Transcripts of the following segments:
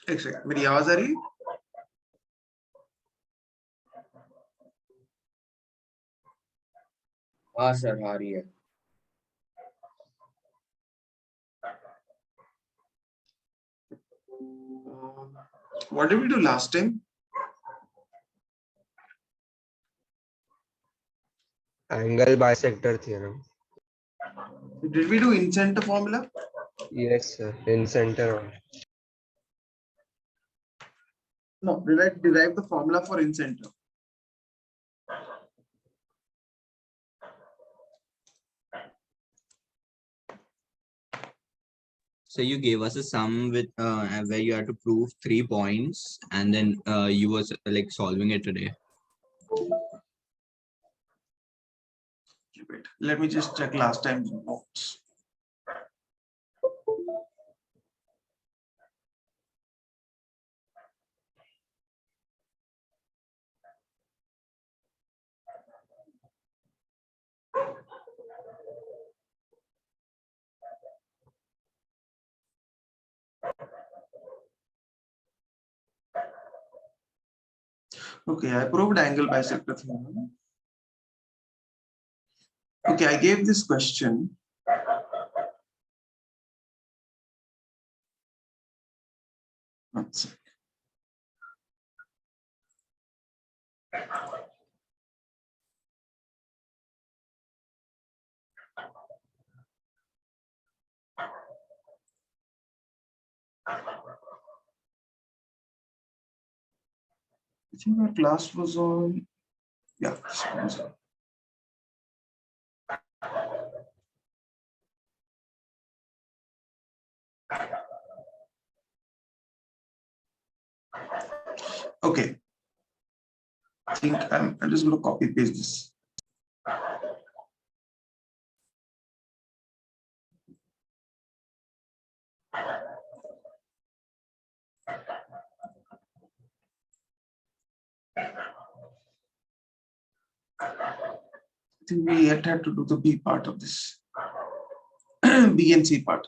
एक सेकंड, मेरी आवाज आ रही है? हाँ सर आ रही है। What did we do last time? Angle bisector theorem. Did we do in-center formula? Yes, sir. In center. No, did I derive the formula for in-center? So you gave us a sum with where you had to prove 3 points, and then you was like solving it today. Wait, let me just check last time's notes. Okay, I proved angle bisector theorem. Okay, I gave this question. One sec. I think our class was on, yeah, this one was on. Okay, I think I'm just going to copy paste this. I think we yet had to do the B part of this. B and C part.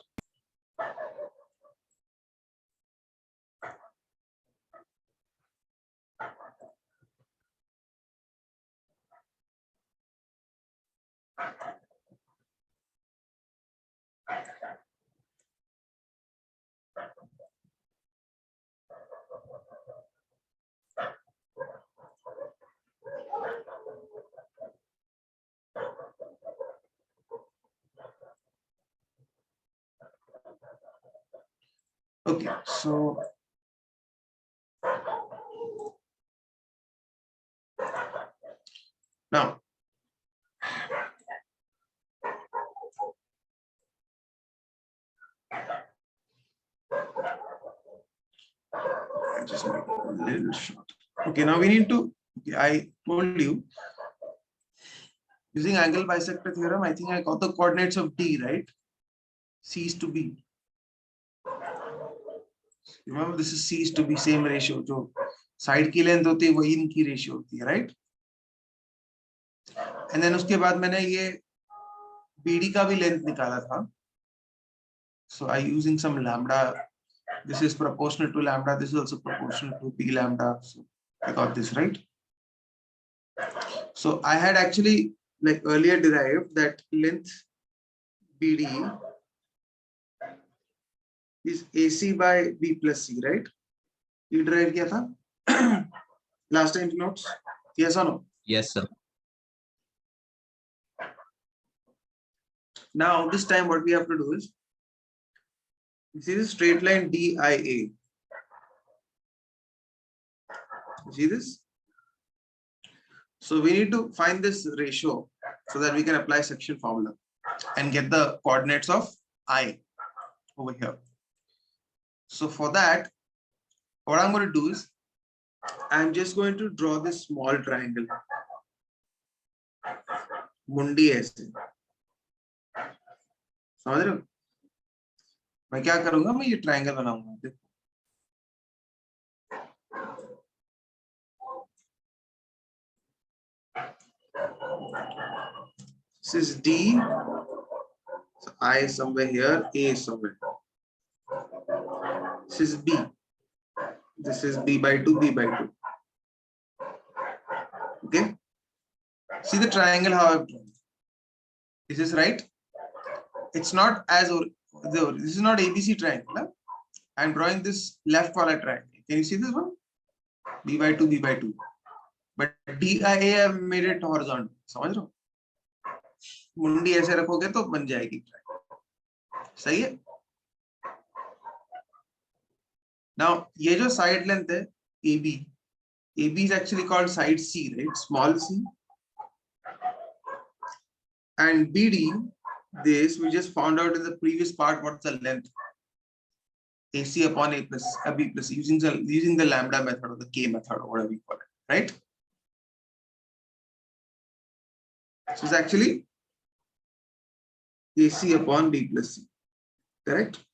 Okay, so now I just make it a little short. Okay, now we need to, okay, I told you using angle bisector theorem, I think I got the coordinates of D, right? C is to B. Remember, this is C is to B, same ratio. जो side की length होती है वही इनकी ratio होती है, right? And then उसके बाद मैंने ये BD का भी length निकाला था. So I using some lambda. This is proportional to lambda. This is also proportional to B lambda. So I got this right. So I had actually like earlier derived that length BD is AC by B plus C, right? You derive किया था last time notes? Yes or no? Yes, sir. Now this time what we have to do is, this is a straight line DIA. You see this? So we need to find this ratio so that we can apply section formula and get the coordinates of I over here. So for that, what I'm going to do is, I'm just going to draw this small triangle. मुंडी ऐसे समझ रहे हो? मैं क्या करूंगा, मैं ये ट्रायंगल बनाऊंगा. देखो this is D, so I is somewhere here, A is somewhere. This is B. This is B by 2, B by 2. Okay. See the triangle how I've drawn. This is right. It's not as this is not ABC triangle. Huh? I'm drawing this left collar triangle. Can you see this one? B by 2, B by 2. But DIA have made it horizontal. समझ रहे हो? मुंडी ऐसे रखोगे तो बन जाएगी triangle. सही है? Now ये जो side length है AB, AB is actually called side C, right? Small c. And BD, this we just found out in the previous part what's the length. AC upon A plus B plus using the lambda method or the K method or whatever you call it, right? So it's actually AC upon B plus C, correct?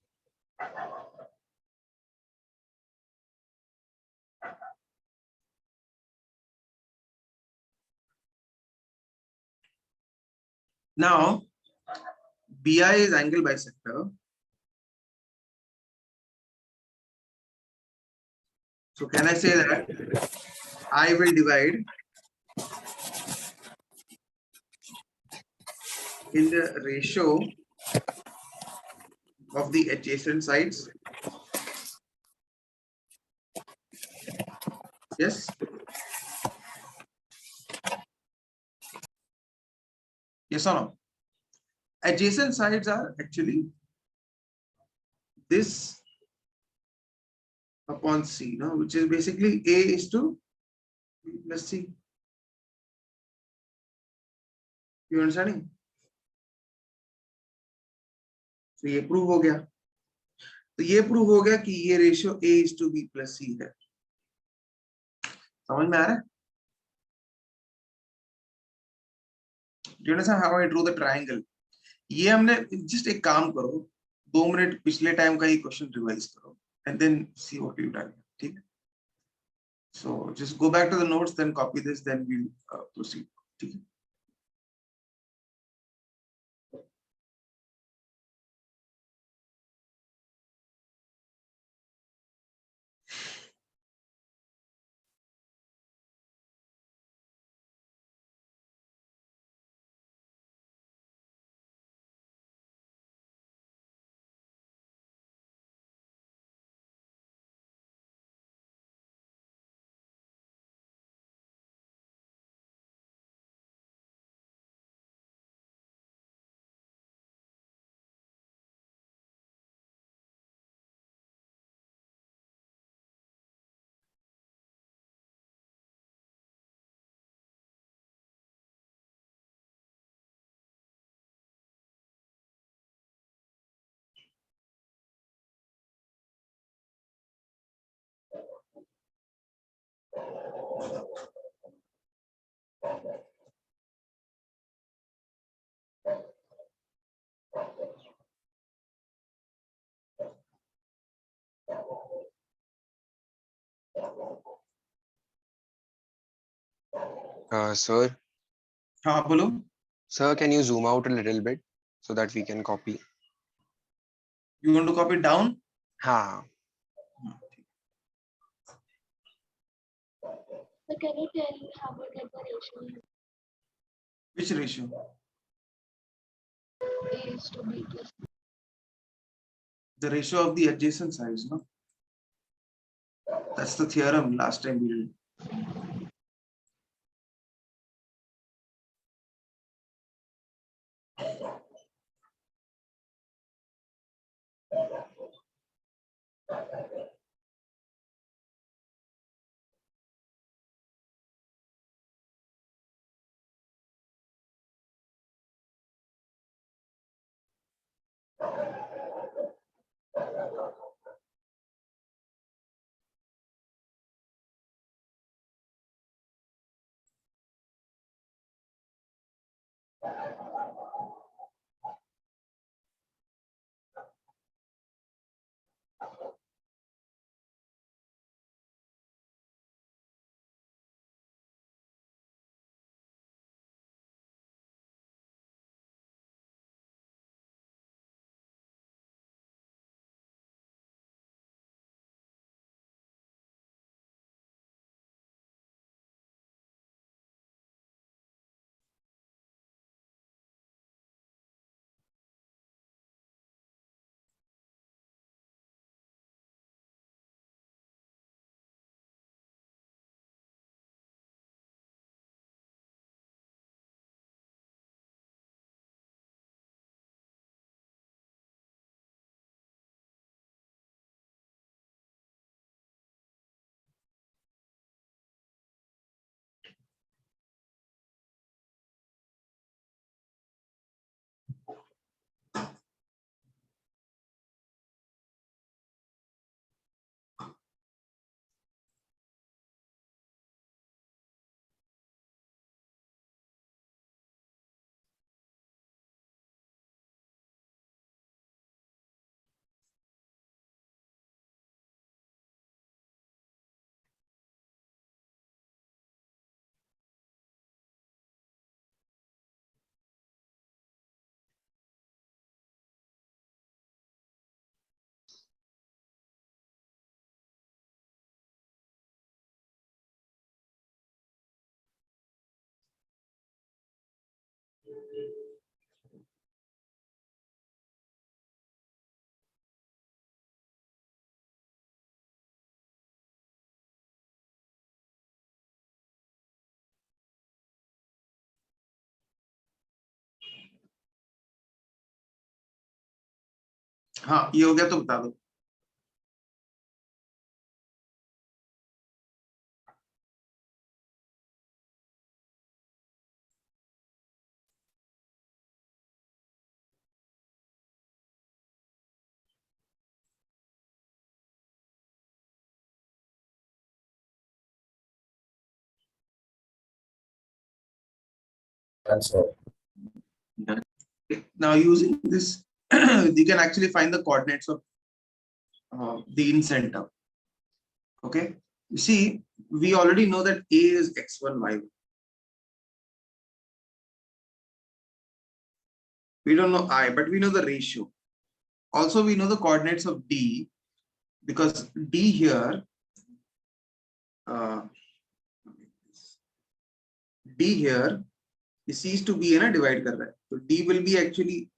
Now, BI is angle bisector. So can I say that I will divide in the ratio of the adjacent sides? Yes. Yes or no? Adjacent sides are actually this upon C, no, which is basically A is to B plus C. You understanding? तो ये prove हो गया. तो ये prove हो गया कि ये ratio A is to B plus C है. समझ में आ रहा है? Do you understand how I drew the triangle? ये हमने just एक काम करो, 2 मिनट पिछले टाइम का ही क्वेश्चन रिवाइज करो and then see what you done. ठीक? So just go back to the notes, then copy this, then we'll proceed. ठीक है? Sir, हाँ बोलो. sir, can you zoom out a little bit so that we can copy? You want to copy down? हाँ. So can you tell me how we get the ratio Which ratio? A is to B plus? The ratio of the adjacent sides, no? That's the theorem last time we did. हाँ ये हो गया तो बता दो। That's all. Now using this, you can actually find the coordinates of the in center. Okay, you see, we already know that A is x1, y1. We don't know I, but we know the ratio. Also, we know the coordinates of D, because D here, D here is C to B, and divide कर रहा है. So D will be actually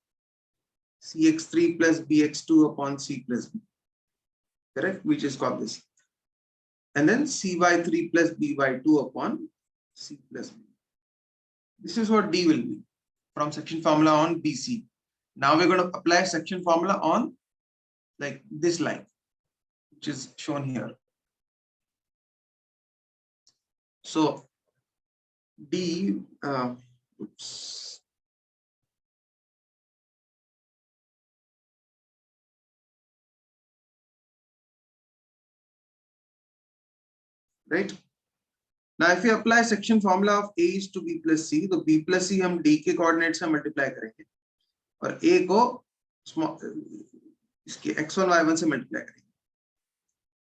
cx3 plus bx2 upon c plus b, correct? Which is called this. And then cy3 plus by2 upon c plus b. This is what D will be from section formula on BC. Now we're going to apply section formula on like this line, which is shown here. So D, oops. Right? Now, if you apply section formula of A is to B plus C, तो B plus C हम D के coordinates से multiply करेंगे और A को small इसके x1 y1 से multiply करेंगे.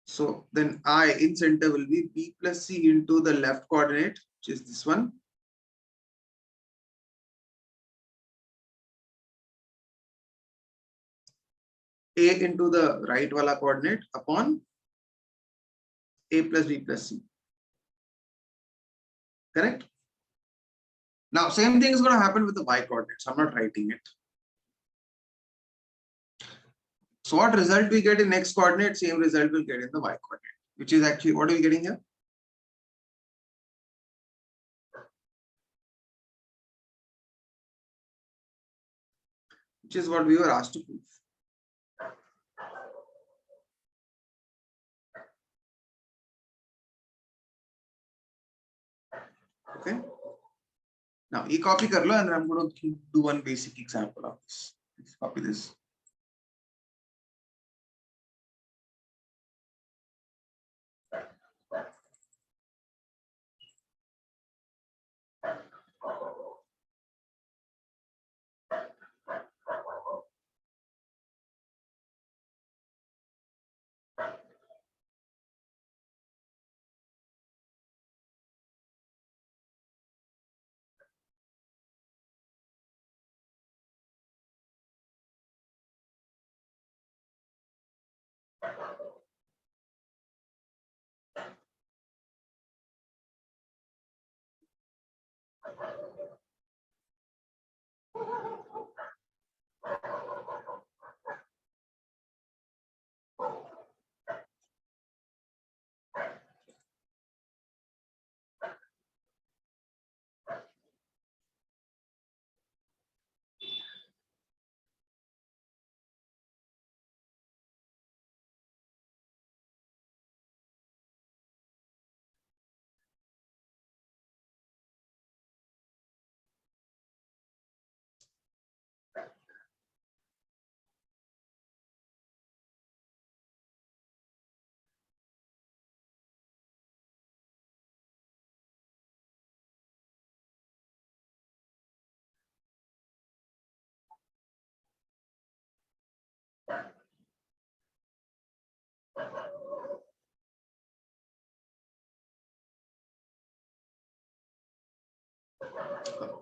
So then I in center will be B plus C into the left coordinate, which is this one. A into the right wala coordinate upon A plus B plus C. Correct? Now, same thing is going to happen with the y coordinates. I'm not writing it. So what result we get in x coordinate, same result we'll get in the y coordinate, which is actually, what are we getting here? Which is what we were asked to prove. Okay. Now, e copy kar lo, and I'm going to do one basic example of this. Let's copy this.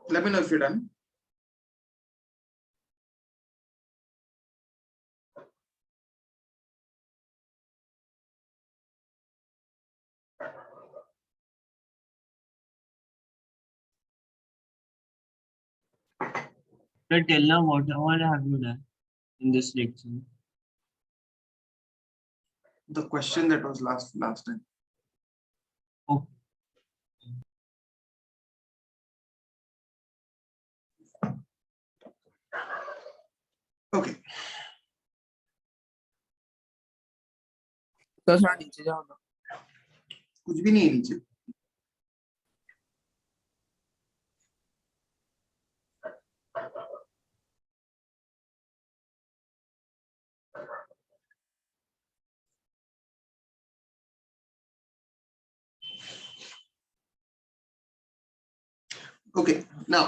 Let me know if you're done. So tell now what have you done in this lecture? The question that was last time. Oh, Okay. तो थोड़ा नीचे जाओ ना. कुछ भी नहीं है नीचे. ओके नाउ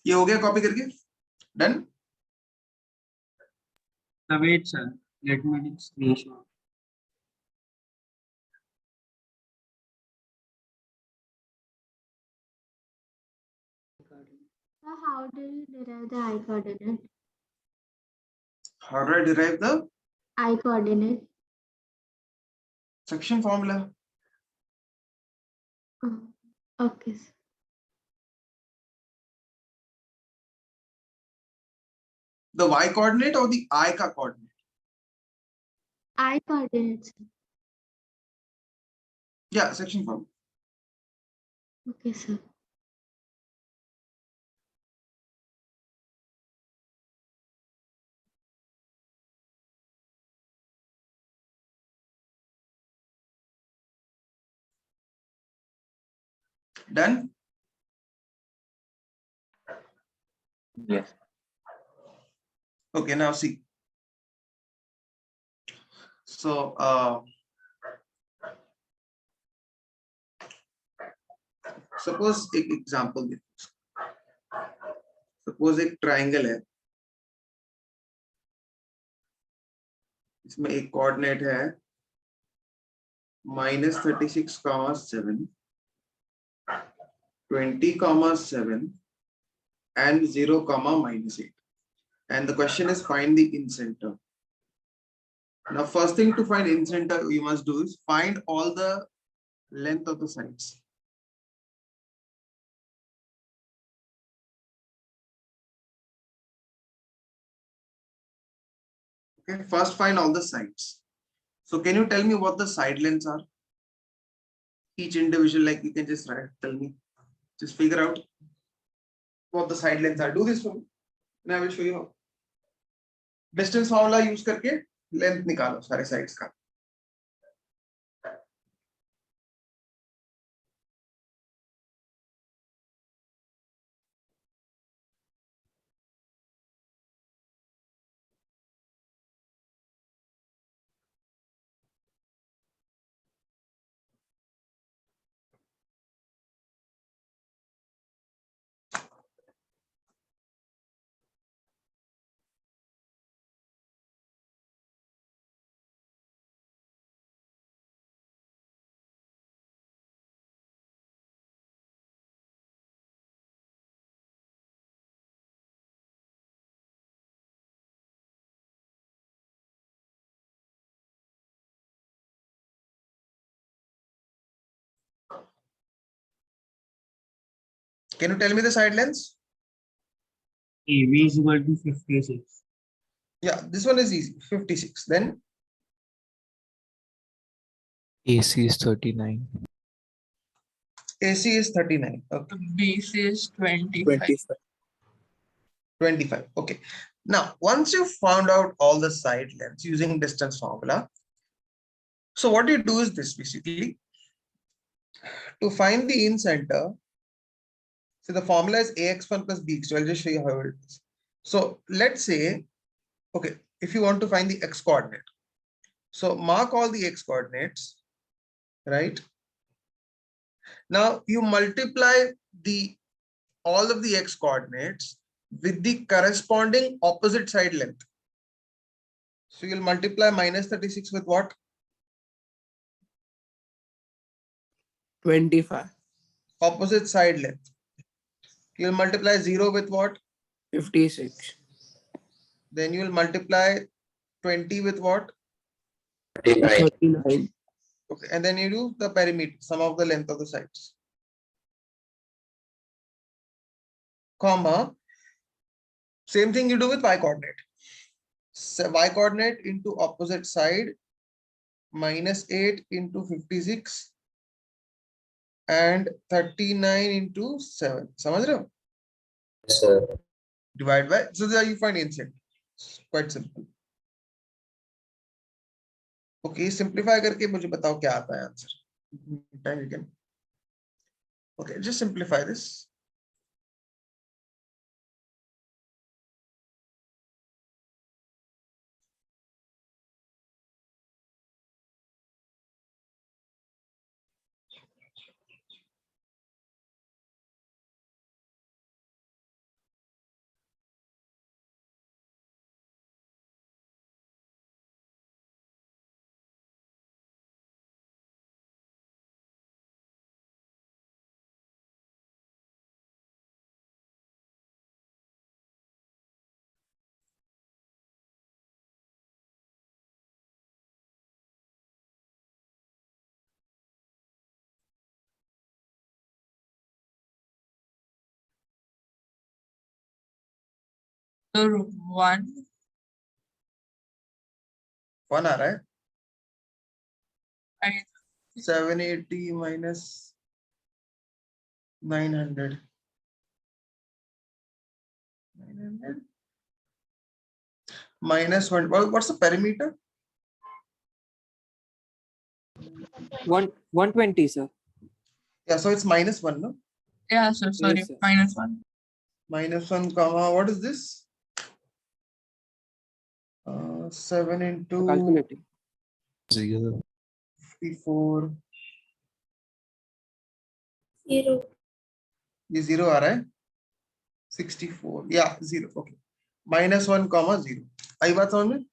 ये हो गया कॉपी करके. Done. wait, sir. Let me take screenshot. So how do you derive the I coordinate? How do I derive the I coordinate. section formula? Oh, okay. Sir. The y coordinate or the I का coordinate? I coordinate. Sir. Yeah, section formula. Okay, sir. Done. Yes. Okay, now see. So suppose एक example दे. Suppose एक triangle है. इसमें एक coordinate है -36, 7, 20, 7 and 0, -8. And the question is find the incenter. Now first thing to find incenter you must do is find all the length of the sides. Okay, first find all the sides. So can you tell me what the side lengths are? Each individual, like you can just write, tell me, just figure out what the side lengths are. Do this for me and I will show you how. Distance formula use करके length निकालो सारे sides का. Can you tell me the side lengths? AB is equal to 56. Yeah, this one is easy. 56. Then AC is 39. AC is 39. Okay. BC is 25. 25. 25. Okay. Now, once you found out all the side lengths using distance formula, so what you do is this basically. To find the incenter, so the formula is ax1 plus bx2. I'll just show you how it is. So let's say, okay, if you want to find the x coordinate, so mark all the x coordinates, right? Now you multiply all of the x coordinates with the corresponding opposite side length. So you'll multiply -36 with what? 25. Opposite side length. You'll multiply 0 with what? 56. Then you will multiply 20 with what? 39. Okay, and then you do the perimeter, sum of the length of the sides. Comma. Same thing you do with y coordinate. So y coordinate into opposite side -8 into 56 and 39 into 7. समझ रहे हो? Yes, sir. Divide by, so there you find insect. Quite simple. Okay, simplify करके मुझे बताओ क्या आता है answer. Time you can. Okay, just simplify this. So 1, 1 आ रहा है. I 780 minus 900. 900 minus 1. What's the perimeter? 120, sir. Yeah, so it's -1, no? yeah, so sorry, Yes, sir. -1. -1 comma, what is this? 7 into Calculating. 0. 54. 0. ये 0 आ रहा है. 64. Yeah, 0. Okay. -1 comma 0. आई बात समझ में?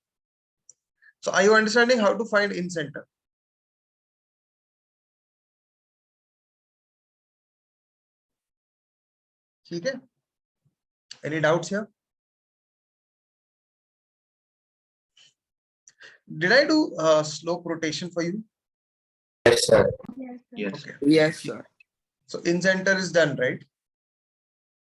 So are you understanding how to find in center? ठीक है? Any doubts here? Did I do slope rotation for you? Yes, sir. Yes, sir. Yes. Okay. Yes, sir. So in center is done, right?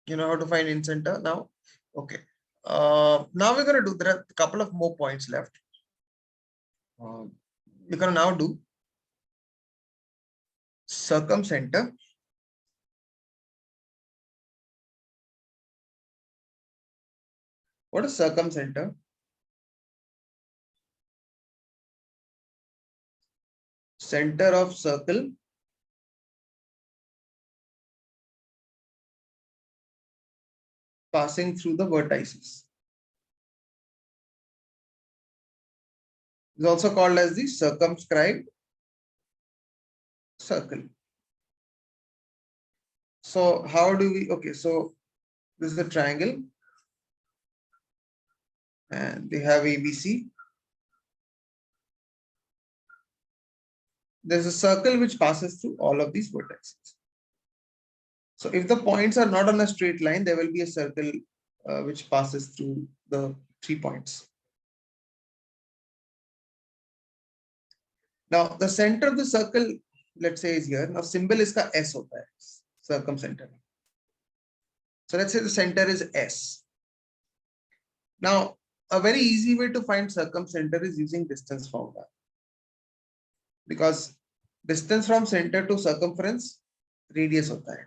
You know how to find in center now? Okay. Now we're going to do, there are a couple of more points left. We're going to now do circumcenter. What is circumcenter? Center of circle passing through the vertices. It's also called as the circumscribed circle. So how do we, okay, so this is the triangle and they have ABC. There's a circle which passes through all of these vertices. So if the points are not on a straight line, there will be a circle which passes through the 3 points. Now the center of the circle, let's say, is here. Now symbol is ka S hota hai, circumcenter. So let's say the center is S. Now a very easy way to find circumcenter is using distance formula. Because distance from center to circumference radius hota hai.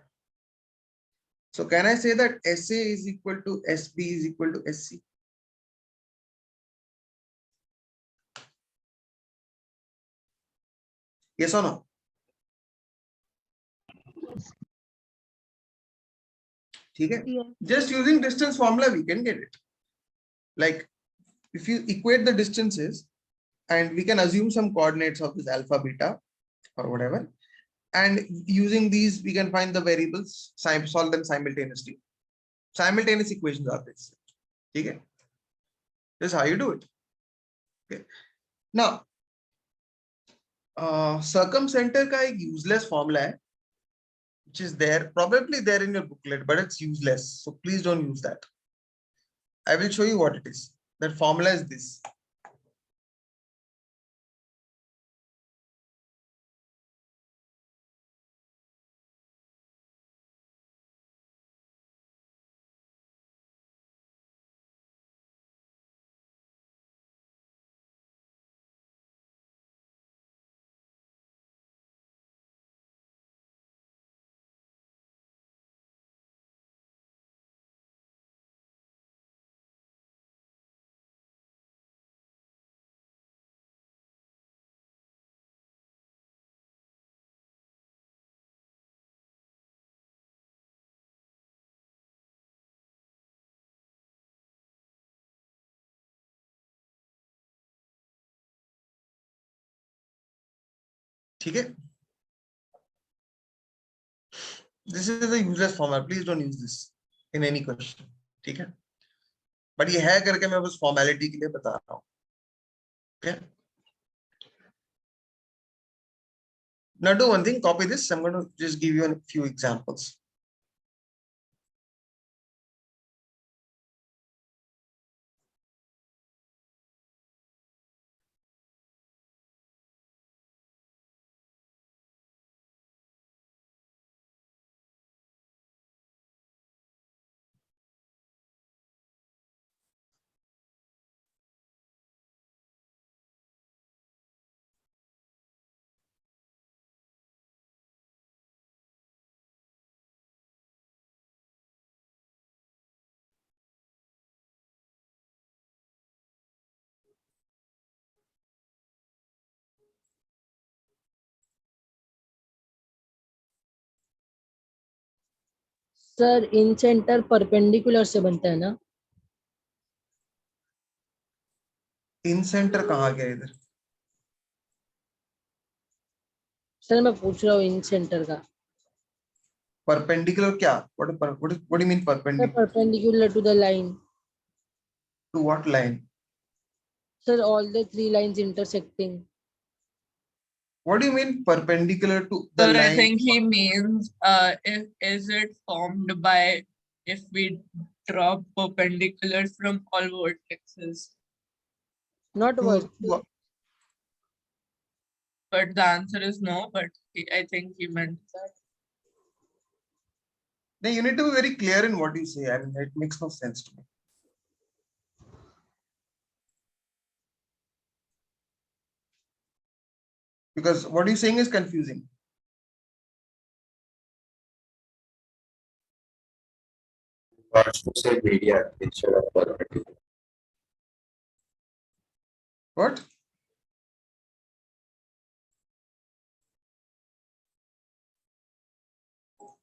So can I say that SA is equal to SB is equal to SC? Yes or no? Okay. Yes. Just using distance formula, we can get it. Like if you equate the distances and we can assume some coordinates of this alpha, beta or whatever. And using these, we can find the variables, solve them simultaneously. Simultaneous equations are this. Okay. This is how you do it. Okay. Now, circumcenter का एक useless formula है, which is there, probably there in your booklet, but it's useless. So please don't use that. I will show you what it is. That formula is this. ठीक है, this is a useless formula, please don't use this in any question, ठीक है, but ये है करके मैं बस formality के लिए बता रहा हूँ. Okay. Now do one thing, copy this. I'm going to just give you a few examples. Sir in centre perpendicular से बनता है ना? इन सेंटर कहाँ गया इधर? सर मैं पूछ रहा हूँ इन सेंटर का. Perpendicular क्या? What do you mean sir perpendicular? Perpendicular to the line. To what line? Sir all the three lines intersecting. What do you mean perpendicular to the Sir, I line? think he means if is it formed by if we draw perpendicular from all vertices. Not To, word. to- But the answer is no, but I think he meant that. Then you need to be very clear in what you say. I mean, it makes no sense to me. Because what you're saying is confusing. Got to say media instead of perpendicular. What?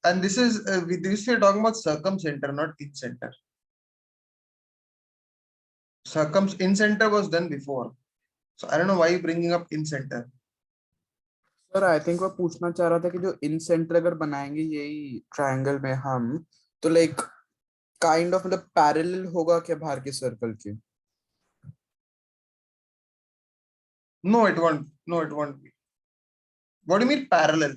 And this is this we're talking about circumcenter, not in center. In center was done before, so I don't know why you're bringing up in center. Sir I think वो पूछना चाह रहा था कि जो इन centre अगर बनाएंगे यही ट्रायंगल में हम, तो लाइक काइंड ऑफ मतलब पैरेलल होगा क्या बाहर के सर्कल के? No, it won't. No, it won't be. What do you mean parallel?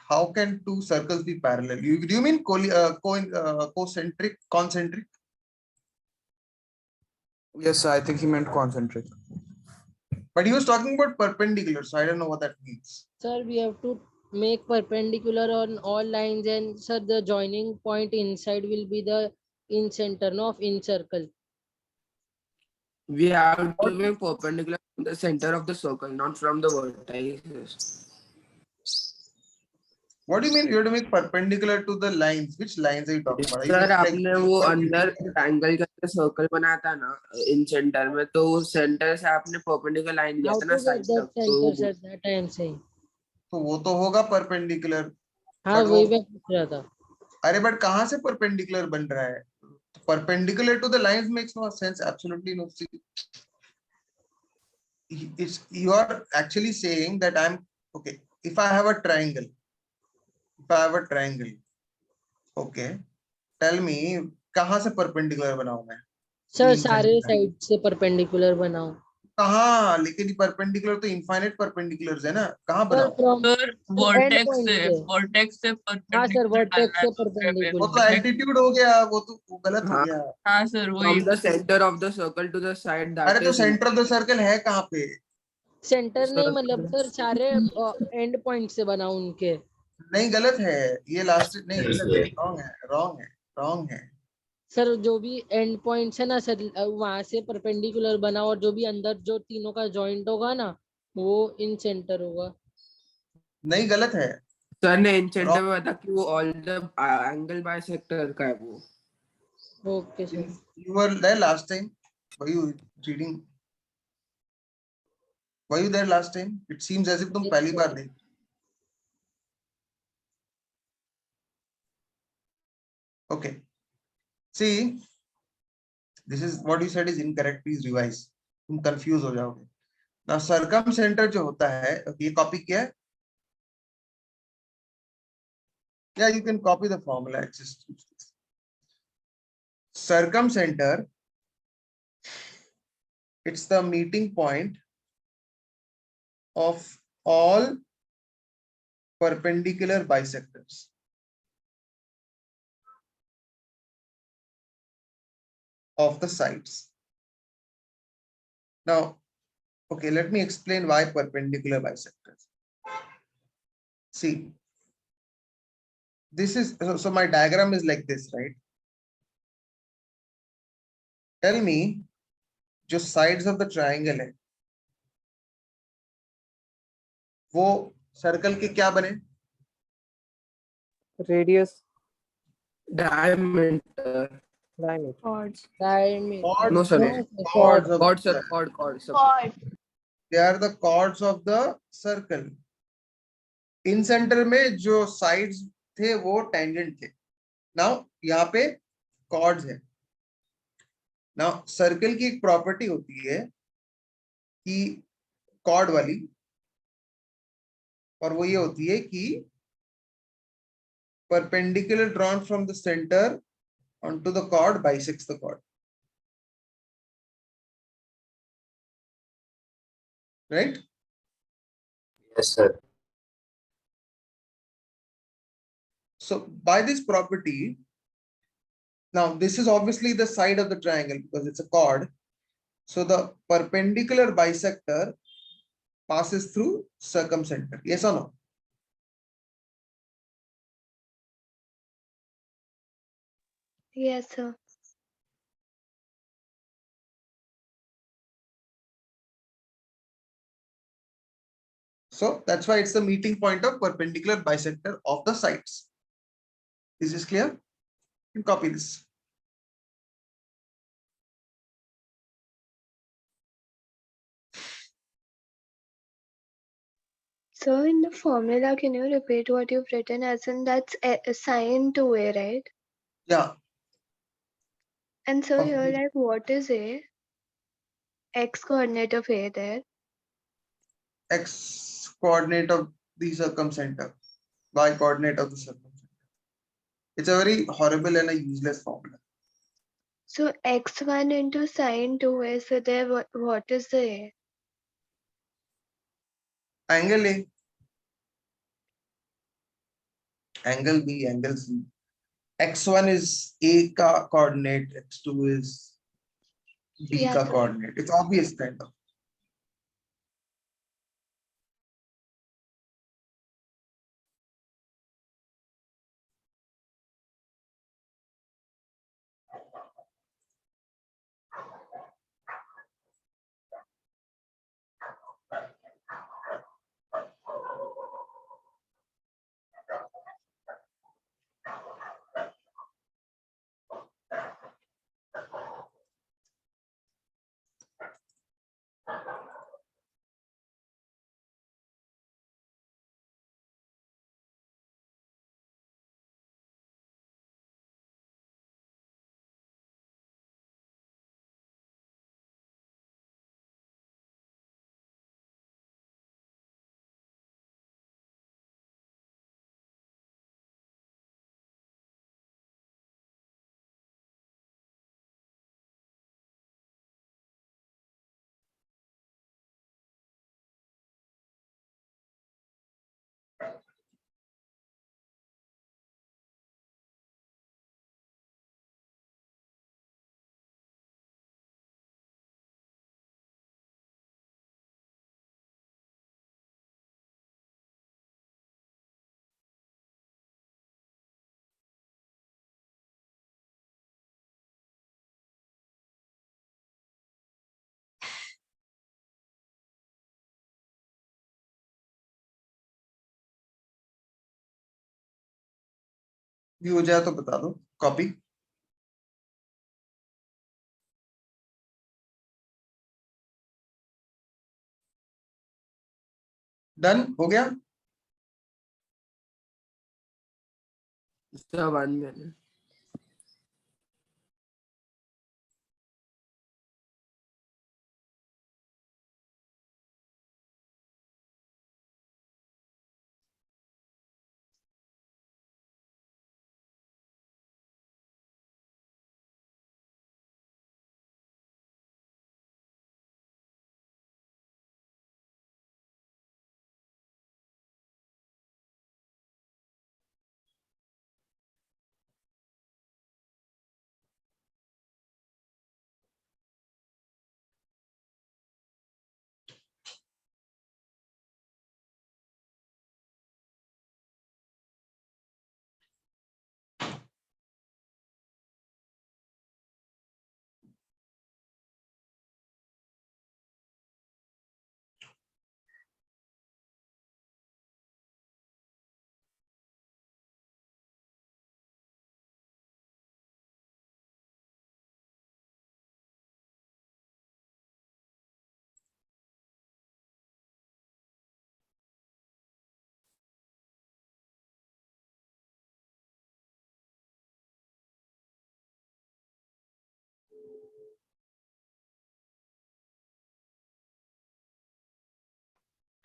How can two circles be parallel? Do you mean concentric? Concentric? Yes, I think he meant concentric. But he was talking about perpendicular, so I don't know what that means. Sir we have to make perpendicular on all lines and sir the joining point inside will be the in center no of in circle. We have to make perpendicular from the center of the circle, not from the vertices. What do you mean you have to make perpendicular to the lines? Which lines are you talking about? Are you sir saying आपने वो अंदर triangle का circle बनाया था ना इन centre में, तो centre से आपने परपेंडिकुलर लाइन लिया How था ना to साइड get that तक, तो center sir that I am saying. तो वो तो होगा perpendicular. हाँ But वही वो मैं पूछ रहा था. अरे बट कहाँ से perpendicular बन रहा है? Perpendicular to the lines makes no sense. Absolutely no sense. You are actually saying that I'm okay. If I have a triangle, okay, tell me कहाँ से perpendicular बनाऊं मैं? सर तीन सारे centimeter. साइड से परपेंडिकुलर बनाओ. कहाँ? लेकिन perpendicular तो infinite perpendiculars है ना? कहाँ सर बनाऊं? From Sir, and vertex point से से. हाँ सर perpendicular वर्टेक्स डालना से है दूसरे पे वो तो परपेंडिकुलर. altitude हो गया, वो तो वो गलत हो हाँ गया. हाँ sir, वही. from the center of the circle to the side अरे that तो is centre of the circle है कहाँ पे? सेंटर नहीं मतलब circle. सर सारे एंड पॉइंट से बनाओ उनके. नहीं गलत है ये लास्ट, नहीं गलत है, Yes, रॉन्ग है, रॉन्ग है, रॉन्ग है. सर जो भी एंड पॉइंट्स है ना सर वहां से परपेंडिकुलर बनाओ और जो भी अंदर जो तीनों का जॉइंट होगा ना वो इन सेंटर होगा. नहीं गलत है. सर ने इन सेंटर Wrong. में बता कि वो ऑल द एंगल बाइसेक्टर का है वो. Okay sir. You were there last time. Were you reading? Were you there last time? It seems as if तुम पहली बार देख. Okay. See, this is what you said is incorrect. Please revise. तुम confuse हो जाओगे. ना circum centre जो होता है, ये कॉपी किया है, या you can copy the formula, circum center, it's the meeting point of all perpendicular bisectors. Of the sides. Now, okay, let me explain why perpendicular bisectors. See, this is so my diagram is like this, right? Tell me, जो sides of the triangle है, वो circle के क्या बने? Radius. Diameter. Chords. No, Chords sorry. bane, chords of Chord, the sir. Chord. Chord. they are the chords of the circle. In center में जो sides थे वो tangent थे. Now यहाँ पे chords है. Now circle की एक property होती है कि chord वाली, और वो ये होती है कि perpendicular drawn from the center onto the chord bisects the chord. Right? Yes, sir. So by this property, now this is obviously the side of the triangle because it's a chord. So the perpendicular bisector passes through circumcenter. Yes or no? Yes, sir. So that's why it's the meeting point of perpendicular bisector of the sides. Is this clear? You can copy this. So in the formula, can you repeat what you've written as in that's sine to A, right? Yeah. And so Of you're the- like, what is A? X coordinate of A there. X coordinate of the circumcenter, y coordinate of the circumcenter. It's a very horrible and a useless formula. So x1 into sine 2A, so there what is the A? Angle A, angle B, angle C. X1 is A ka coordinate, X2 is B Yeah, ka sir. coordinate. It's obvious kind of. भी हो जाए तो बता दो, copy. Done हो गया। Sir, 1 minute.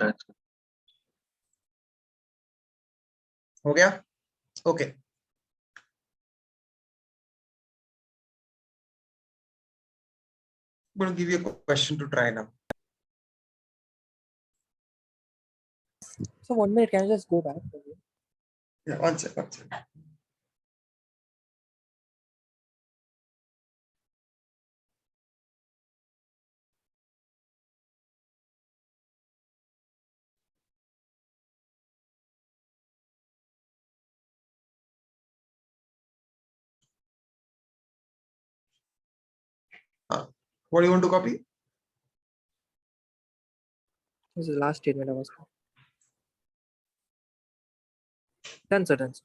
शायद से। हो गया? Okay. I'm going to give you a question to try now. So 1 minute, can you just go back? Yeah, one sec, one sec. What do you want to copy? This is the last statement I was. Done, sir. Done. Sir.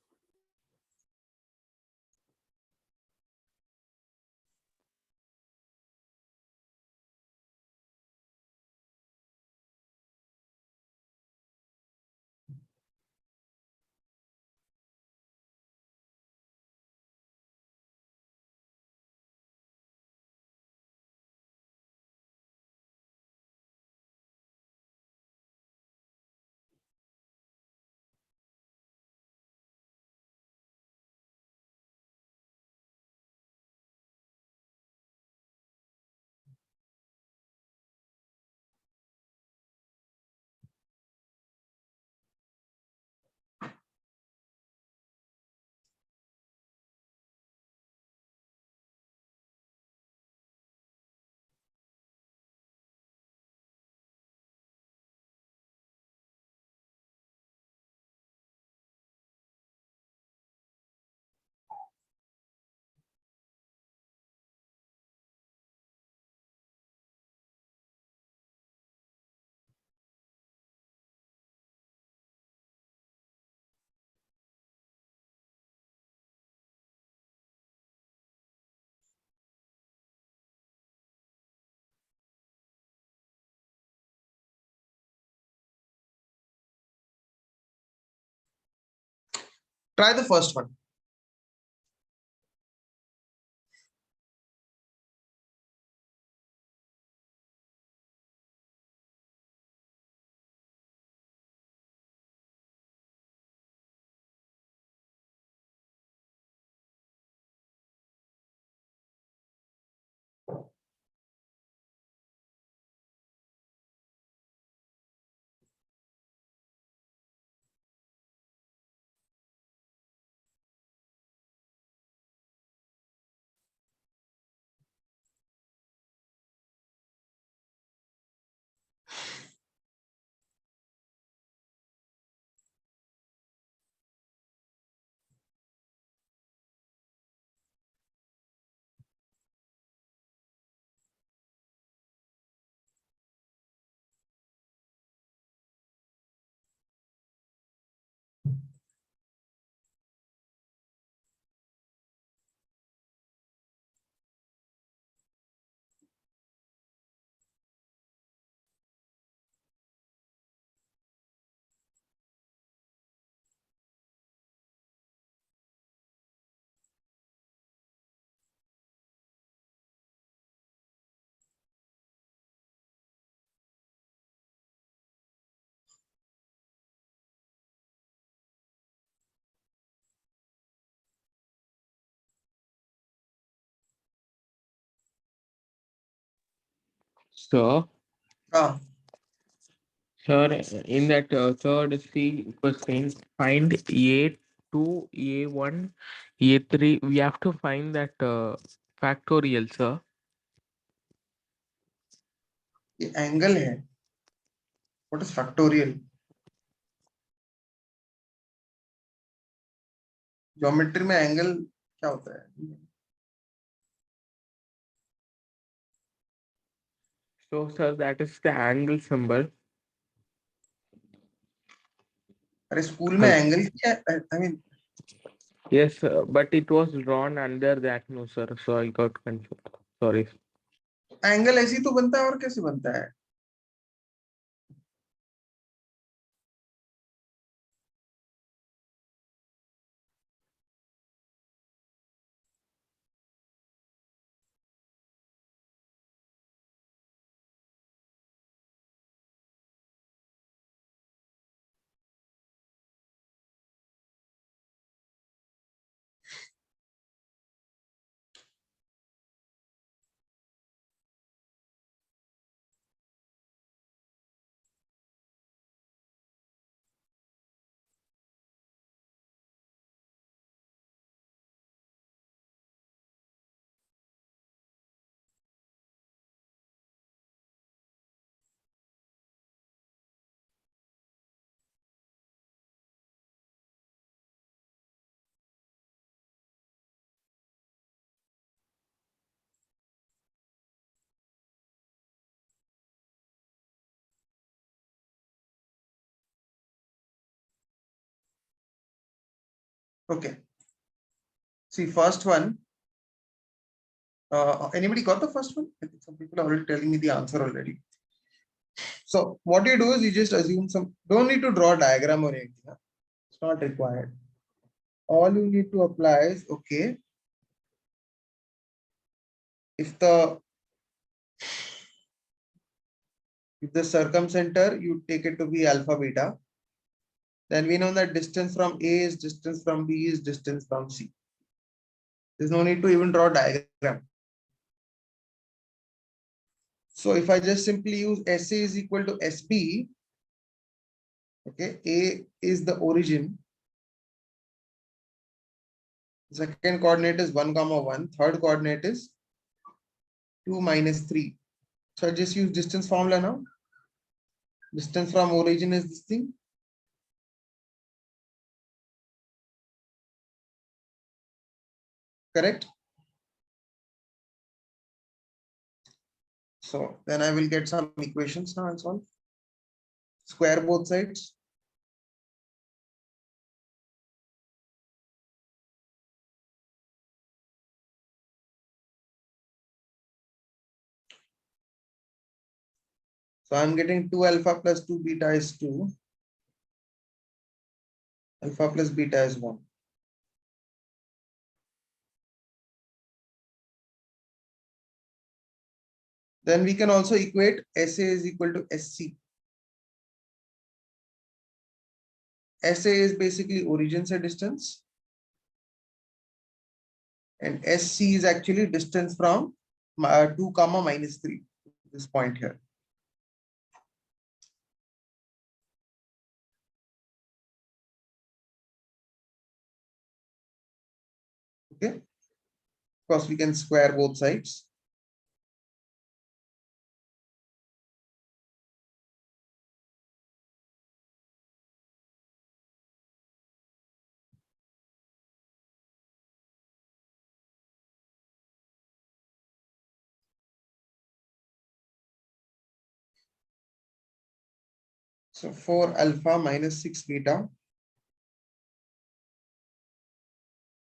Try the first one. So, Ah, sir, in that third C question, find A2, A1, A3. We have to find that factorial, sir. ये angle है. What is factorial? Geometry में angle क्या होता है? So, sir, that is the angle symbol. अरे school में angle क्या? I mean, Yes, but it was drawn under that, no, sir. So I got confused. Sorry. angle ऐसे ही तो बनता है और कैसे बनता है? Okay. See, first one. Anybody got the first one? I think some people are already telling me the answer already. So what you do is you just assume some, don't need to draw a diagram or anything. Huh? It's not required. All you need to apply is, okay, if the circumcenter, you take it to be alpha beta, then we know that distance from A is distance from B is distance from C. There's no need to even draw a diagram. So if I just simply use SA is equal to SB, okay, A is the origin. Second coordinate is 1, 1. Third coordinate is 2 minus 3. So I just use distance formula now. Distance from origin is this thing. Correct? So then I will get some equations now and solve. Square both sides. So I'm getting 2 alpha plus 2 beta is 2. Alpha plus beta is 1. Then we can also equate SA is equal to SC. SA is basically origin se distance. And SC is actually distance from 2, minus 3. This point here. Okay. Of course, we can square both sides. So 4 alpha minus 6 beta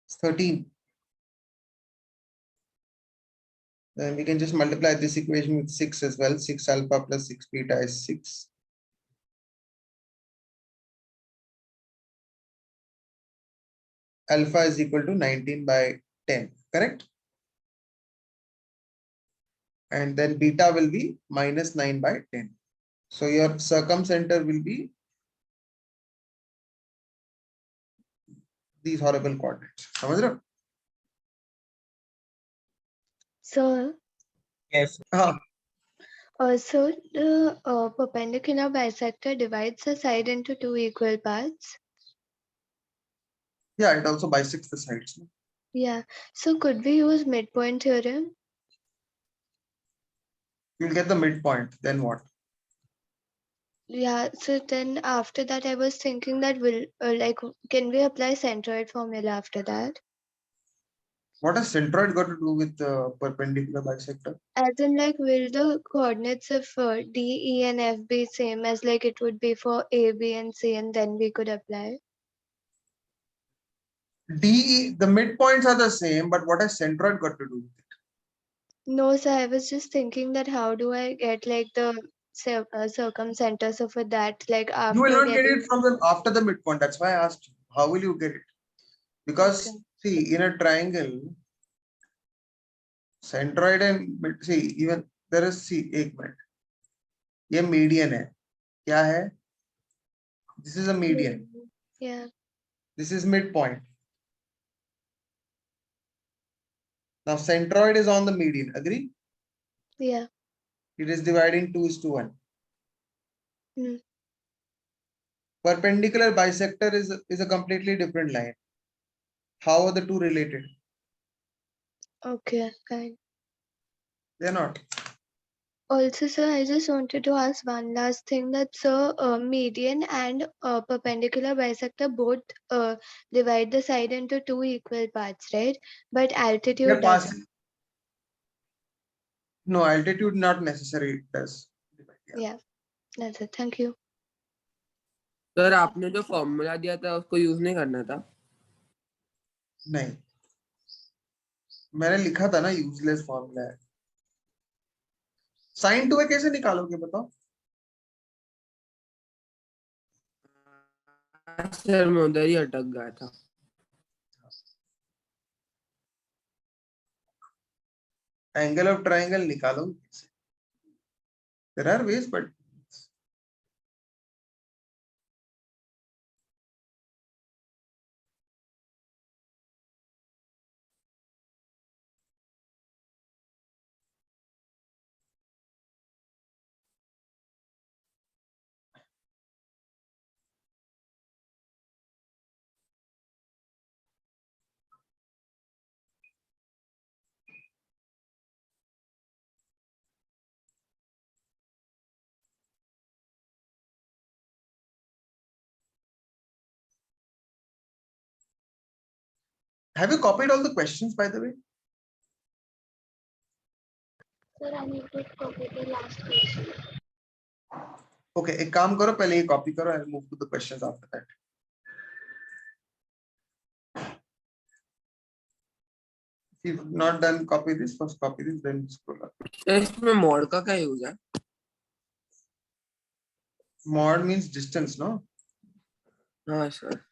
is 13. Then we can just multiply this equation with 6 as well. 6 alpha plus 6 beta is 6. Alpha is equal to 19 by 10, correct? And then beta will be minus 9 by 10. So your circumcenter will be these horrible coordinates. समझ रहे हो? So Yes. also the perpendicular bisector divides the side into two equal parts. Yeah, it also bisects the sides. Yeah. So could we use midpoint theorem? You'll get the midpoint. Then what? Yeah. So then after that, I was thinking that can we apply centroid formula after that? What has centroid got to do with the perpendicular bisector? As in, like, will the coordinates of D, E, and F be same as like it would be for A, B, and C, and then we could apply? DE, the midpoints are the same, but what has centroid got to do with it? No, sir, I was just thinking that how do I get like the circumcenter? So for that, like You will after not get getting, it from the after the midpoint. That's why I asked you. How will you get it? Because Okay. see, in a triangle, centroid and see, even there is, see, एक minute, ये median है, क्या है? This is a median. Yeah. This is midpoint. Now centroid is on the median. Agree? Yeah. It is dividing 2:1. Hmm. Perpendicular bisector is a completely different line. How are the two related? Okay, fine. They're not. Also, sir, I just wanted to ask one last thing that median and perpendicular bisector both divide the side into two equal parts, right? But altitude They're doesn't. passing. No, altitude not necessary. It does. Yeah, that's it. Thank you. Sir आपने जो formula दिया था उसको use नहीं करना था. नहीं, मैंने लिखा था ना यूजलेस फॉर्मूला है। sin 2a कैसे निकालोगे बताओ? सर मैं उधर ही अटक गया था। एंगल ऑफ ट्राइंगल निकालो। There are ways but have you copied all the questions by the way? Sir, I need to copy the last question. Okay, एक काम करो, पहले ये कॉपी करो and move to the questions after that. If you've not done, copy this, first copy this, then scroll up. इसमें mod का क्या use है? Mod means distance, no? हाँ सर।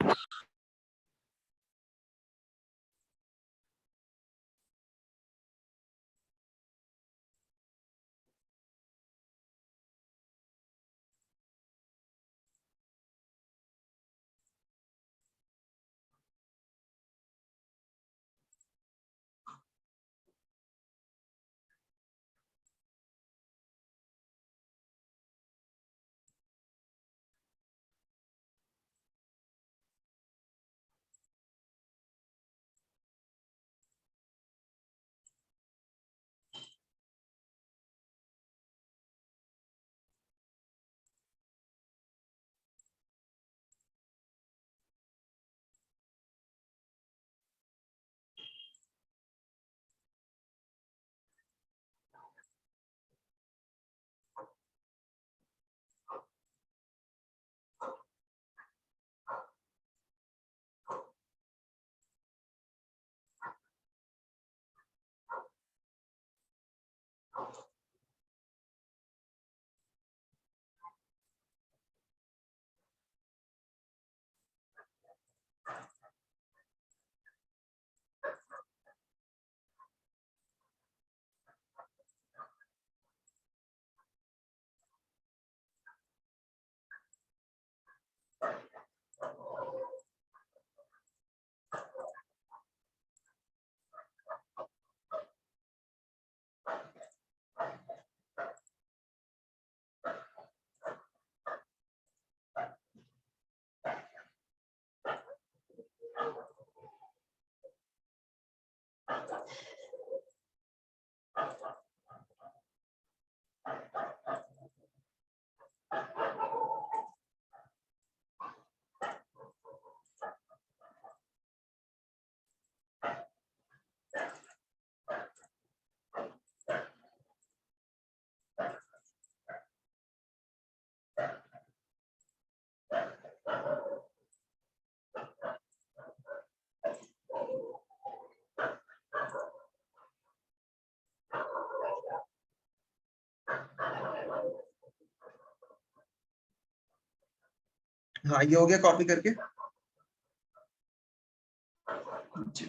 हाँ, ये हो गया कॉपी करके। जी।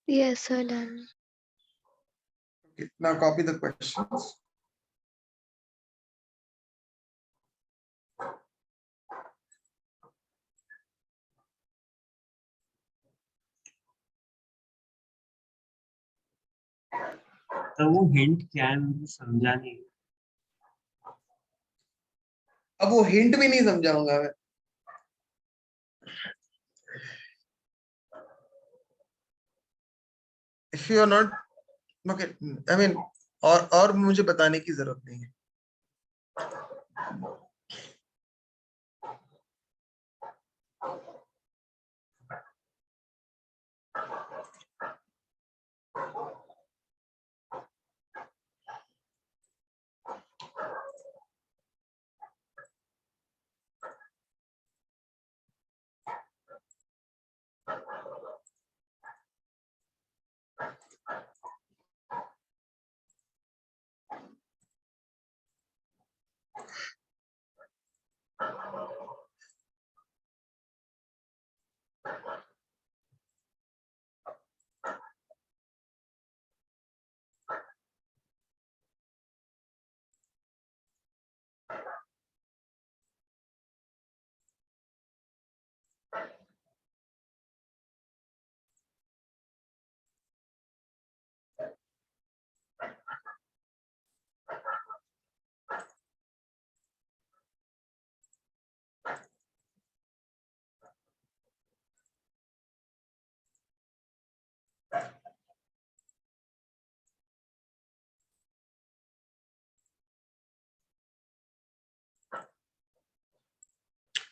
Yes, sir, done. Okay, now copy the questions. तो वो हिंट क्या है मुझे समझा नहीं। अब वो हिंट भी नहीं समझाऊंगा मैं। If you are not, okay, I mean, और मुझे बताने की जरूरत नहीं है।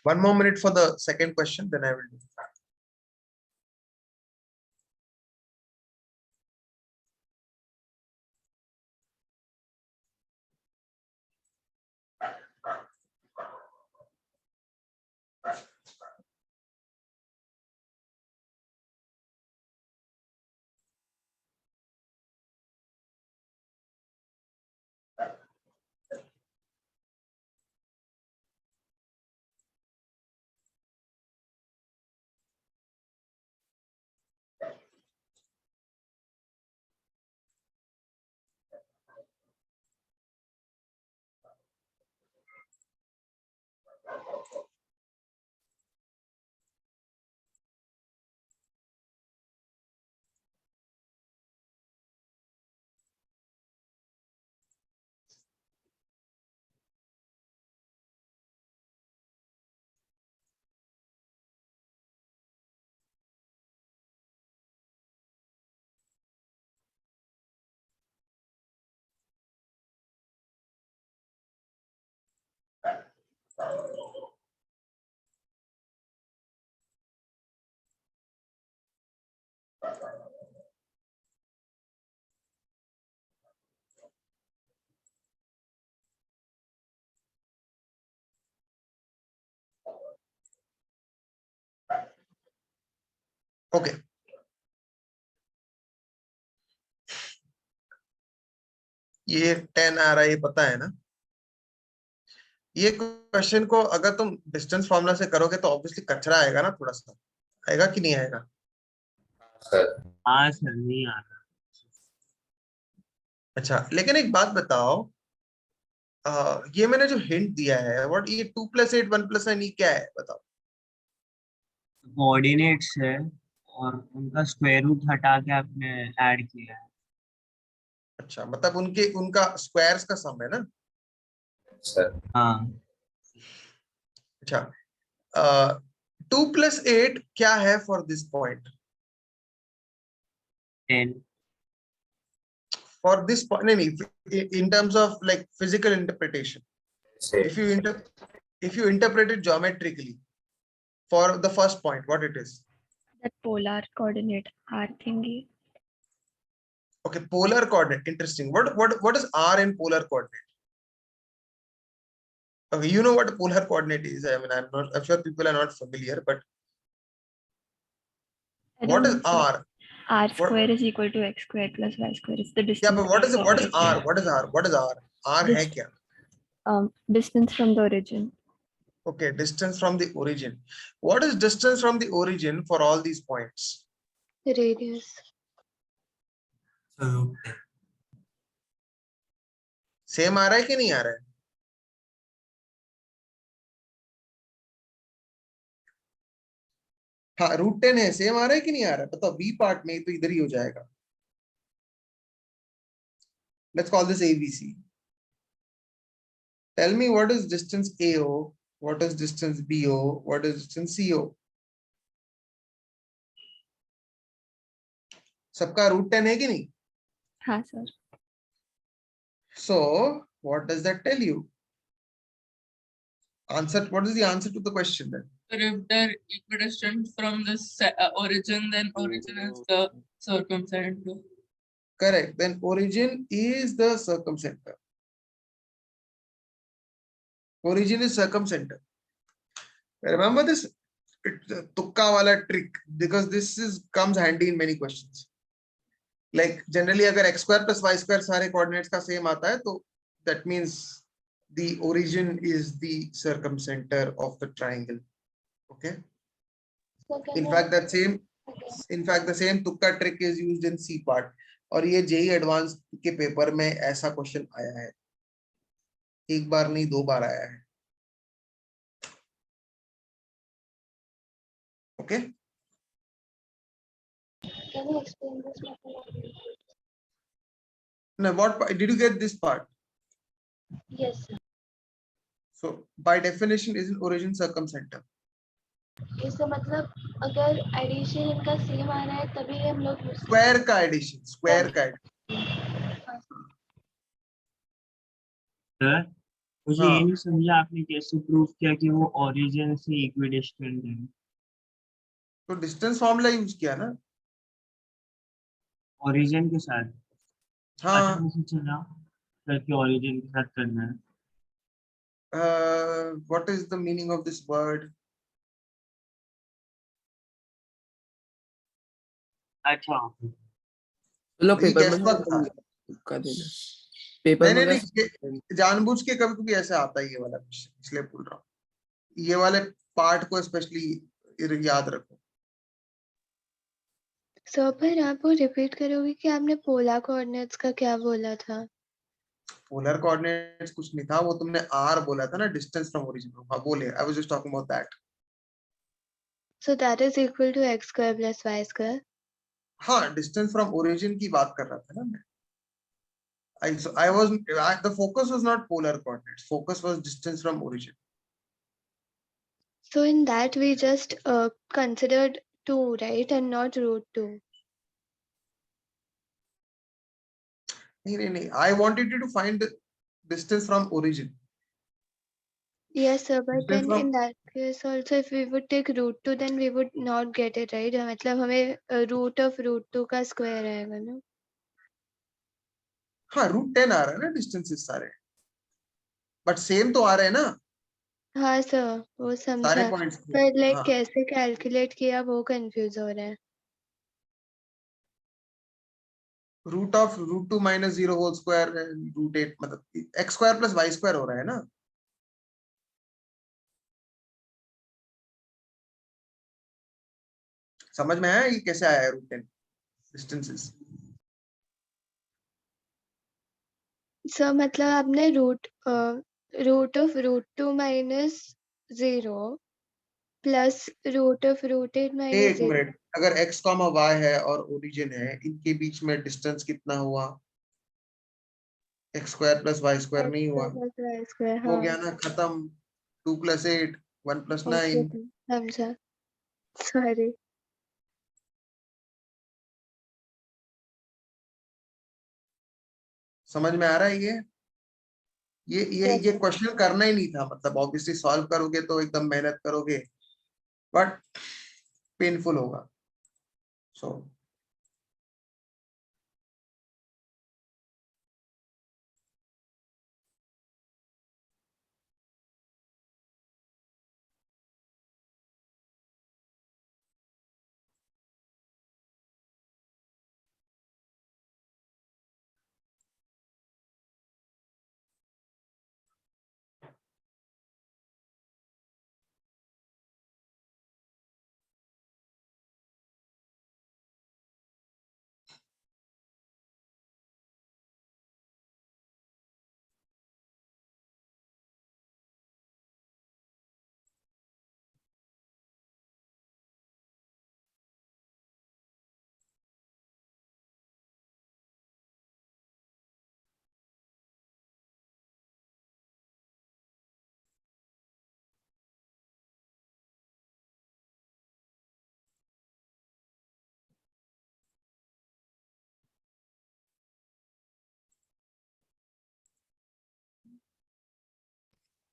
One more minute for the second question, then I will do. Okay. ये 10 आ रहा है, ये पता है ना? ये क्वेश्चन को अगर तुम डिस्टेंस फॉर्मूला से करोगे तो ऑब्वियसली कचरा आएगा ना, थोड़ा सा आएगा कि नहीं आएगा? सर हाँ सर, नहीं आ रहा। अच्छा, लेकिन एक बात बताओ, ये मैंने जो हिंट दिया है, व्हाट ये 2 + 8 1 + 9 ये क्या है बताओ? कोऑर्डिनेट्स है और उनका स्क्वायर रूट हटा के आपने ऐड किया है। अच्छा, मतलब उनका स्क्वायर्स का सम है ना? सर हाँ, अच्छा, 2 + 8 क्या है for this point? 10। For this point, नहीं, in terms of like physical interpretation, से if you interpret it geometrically for the first point, what it is? That polar coordinate R thingy. Okay, polar coordinate, interesting. What is R in polar coordinate? Okay, you know what a polar coordinate is. I mean, I'm sure people are not familiar, but I what don't is know, sir. R? R What- square is equal to x square plus y square. It's the Yeah, distance. but what is from what the is R? origin. What is R? What is R? R है क्या? Distance from the origin. Okay, distance from the origin. What is distance from the origin for all these points? The radius. Same आ रहा है कि नहीं आ रहा है? हाँ, √10 है, सेम आ रहा है कि नहीं आ रहा है? बताओ, बी पार्ट में तो इधर ही हो जाएगा. Let's call this ABC. Tell me what is distance AO, what is distance BO, what is distance CO? सबका √10 है कि नहीं? हाँ sir. So what does that tell you? Answer. What is the answer to the question then? But if they're equidistant from the origin, then origin is the circumcenter. Correct. Then origin is the circumcenter. Origin is circumcenter. Remember this tukka wala trick, because this comes handy in many questions. Like generally, अगर x² + y² सारे coordinates का same आता है, तो that means the origin is the circumcenter of the triangle. Okay. In fact, the same tukka trick is used in C part. और ये JEE advance के paper में ऐसा क्वेश्चन आया है, एक बार नहीं 2 बार आया है. Okay. Can you explain this mathematics? Now, what did you get this part? Yes, sir. So by definition is an origin circumcenter. इसका मतलब अगर एडिशन इनका सेम आ रहा है तभी हम लोग Square का addition, square का addition. सर मुझे हाँ. ये नहीं समझा आपने कैसे प्रूव किया कि वो ओरिजिन से इक्विडिस्टेंट है। तो डिस्टेंस फॉर्मूला यूज किया ना. ओरिजिन के साथ हाँ. पता नहीं चला सर कि ओरिजिन के साथ करना है। What is the meaning of this word? अच्छा चलो ये पेपर guess work था. कर देना पेपर नहीं में नहीं ये जानबूझ के कभी कभी ऐसा आता है ये वाला क्वेश्चन, इसलिए बोल रहा हूँ. ये वाले पार्ट को स्पेशली याद रखो. सो पर आप वो रिपीट करोगे कि आपने पोलर कोऑर्डिनेट्स का क्या बोला था? पोलर कोऑर्डिनेट्स कुछ नहीं था, वो तुमने R बोला था ना, डिस्टेंस फ्रॉम ओरिजिन. हाँ बोले, I was just talking about that. So that is equal to x square plus y square. हाँ, डिस्टेंस फ्रॉम ओरिजिन की बात कर रहा था ना मैं. I was the focus was not polar coordinates. Focus was distance from origin. So in that we just considered 2, right, and not root 2. नहीं. I wanted you to find the distance from origin. Yes, sir. But Distance then in from that case also, if we would take root 2, then we would not get it, right? मतलब हमें root of root 2 का square आएगा ना? हाँ √10 आ रहा है ना distances सारे, बट सेम तो आ रहे हैं ना हाँ सर, वो सारे समझा. पॉइंट्स. पर लाइक हाँ, कैसे कैलकुलेट किया वो कंफ्यूज हो रहा है. रूट ऑफ √2 - 0 होल स्क्वायर √8 मतलब x square plus y square हो रहा है ना. समझ में आया ये कैसे आया है √10 डिस्टेंसेस? सर मतलब आपने root of root 2 minus 0 plus root of root 8 minus एक 0. मिनट, अगर x, y है और ओरिजिन है, इनके बीच में डिस्टेंस कितना हुआ? x square plus y square नहीं हुआ? हो गया ना, खत्म. 2 + 8 1 + 9. समझा. सॉरी. समझ में आ रहा है ये क्वेश्चन करना ही नहीं था. मतलब ऑब्वियसली सॉल्व करोगे तो एकदम मेहनत करोगे, बट पेनफुल होगा. सो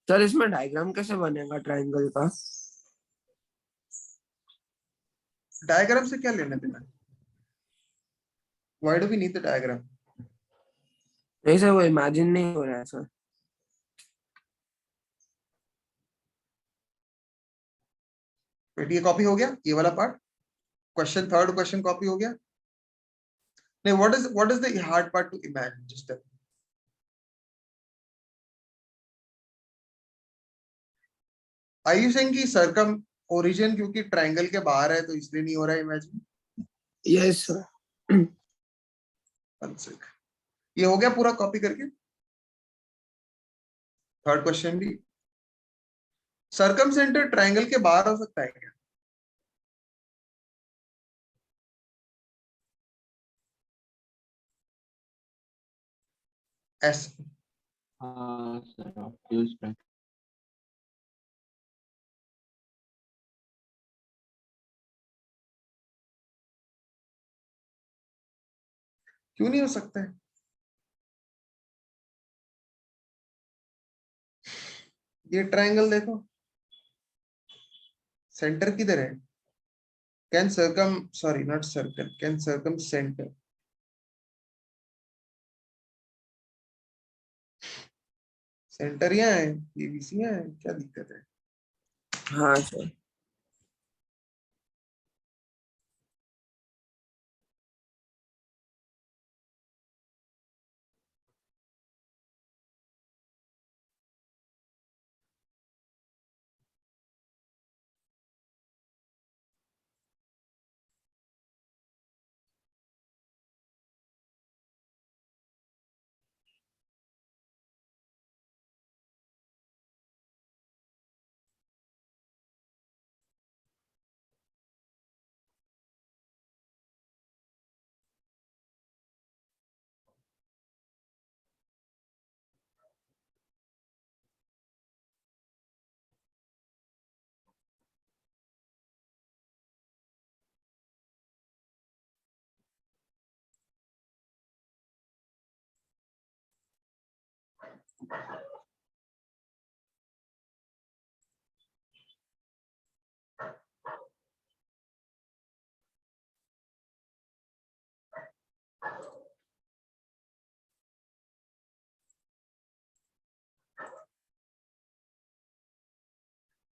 सर इसमें डायग्राम कैसे बनेगा ट्रायंगल का? डायग्राम से क्या लेना देना? Why do we need the diagram? नहीं सर वो इमेजिन नहीं हो रहा है सर. ये कॉपी हो गया, ये वाला part. Question third question copy हो गया. नहीं, what is the hard part to imagine? Just Are you saying कि circum origin क्योंकि ट्रायंगल के बाहर है तो इसलिए नहीं हो रहा है imagine? Yes, sir. One sec. ये हो गया पूरा कॉपी करके? थर्ड क्वेश्चन भी सर्कम सेंटर ट्रायंगल के बाहर हो सकता है क्या? एस हाँ सर, ऑब्वियस बात। क्यों नहीं हो सकता है? ये ट्रायंगल देखो, सेंटर किधर है? Can circum, sorry not circle, can circum centre. Centre यहाँ है, पीवीसी यहाँ है, क्या दिक्कत है? हाँ sir.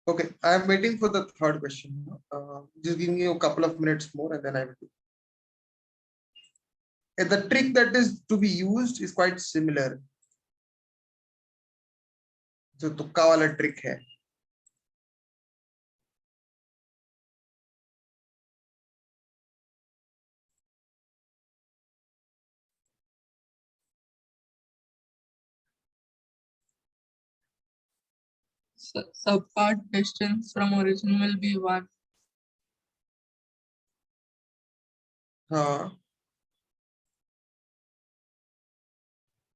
Okay, I am waiting for the third question. Just give me a couple of minutes more and then I will do. And the trick that is to be used is quite similar. जो तुक्का वाला trick है. Subpart distance from origin will be 1. हाँ.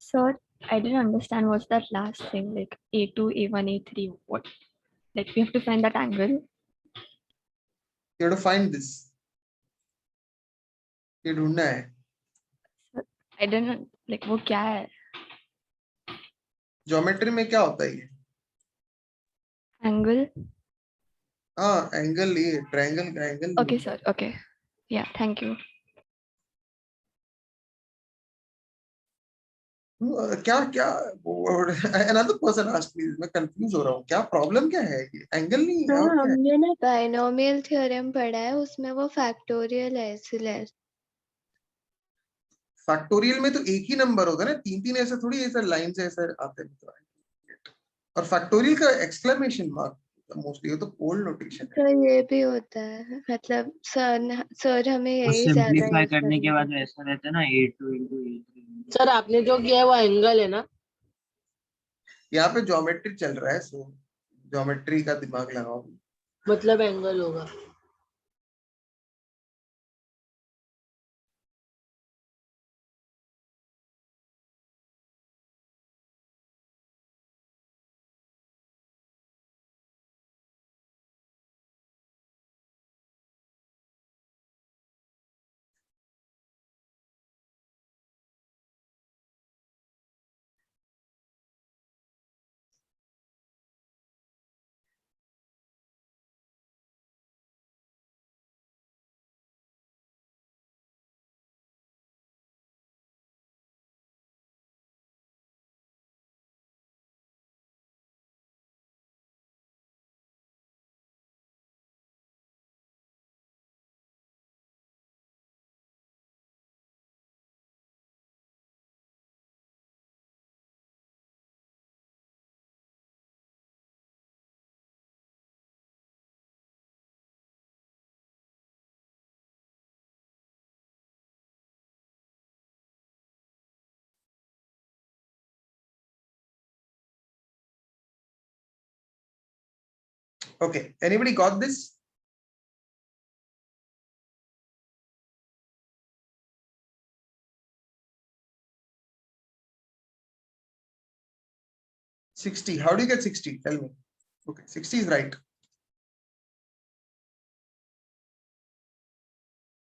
Sir, I didn't understand what's that last thing, like A2, A1, A3, what? Like we have to find that angle. You have to find this. ये ढूंढना है. I didn't, like वो क्या है? Geometry में क्या होता है ये? Angle? हाँ, एंगल, ये ट्रायंगल का angle. Okay, sir, okay. Yeah, thank you. क्या क्या another person asked me, मैं कंफ्यूज हो रहा हूँ, क्या प्रॉब्लम क्या है? ये एंगल नहीं है और क्या है? हमने ना बाइनोमियल थ्योरम पढ़ा है, उसमें वो फैक्टोरियल है इसलिए. फैक्टोरियल में तो एक ही नंबर होगा ना, तीन तीन ऐसे थोड़ी ऐसे लाइन से ऐसे आते हैं. और फैक्टोरियल का एक्सक्लेमेशन मार्क मोस्टली, वो तो कोल्ड नोटेशन है. तो ये भी होता है, मतलब सर हमें वो यही ज्यादा सिंप्लीफाई यूज करने के करने बाद देते हैं. ऐसा रहता है ना, A2 into A3. सर आपने जो किया है वो एंगल है ना? यहाँ पे ज्योमेट्री चल रहा है, सो ज्योमेट्री का दिमाग लगाओ. मतलब एंगल होगा. Okay, anybody got this? $60. How do you get 60? Tell me. Okay, 60 is right.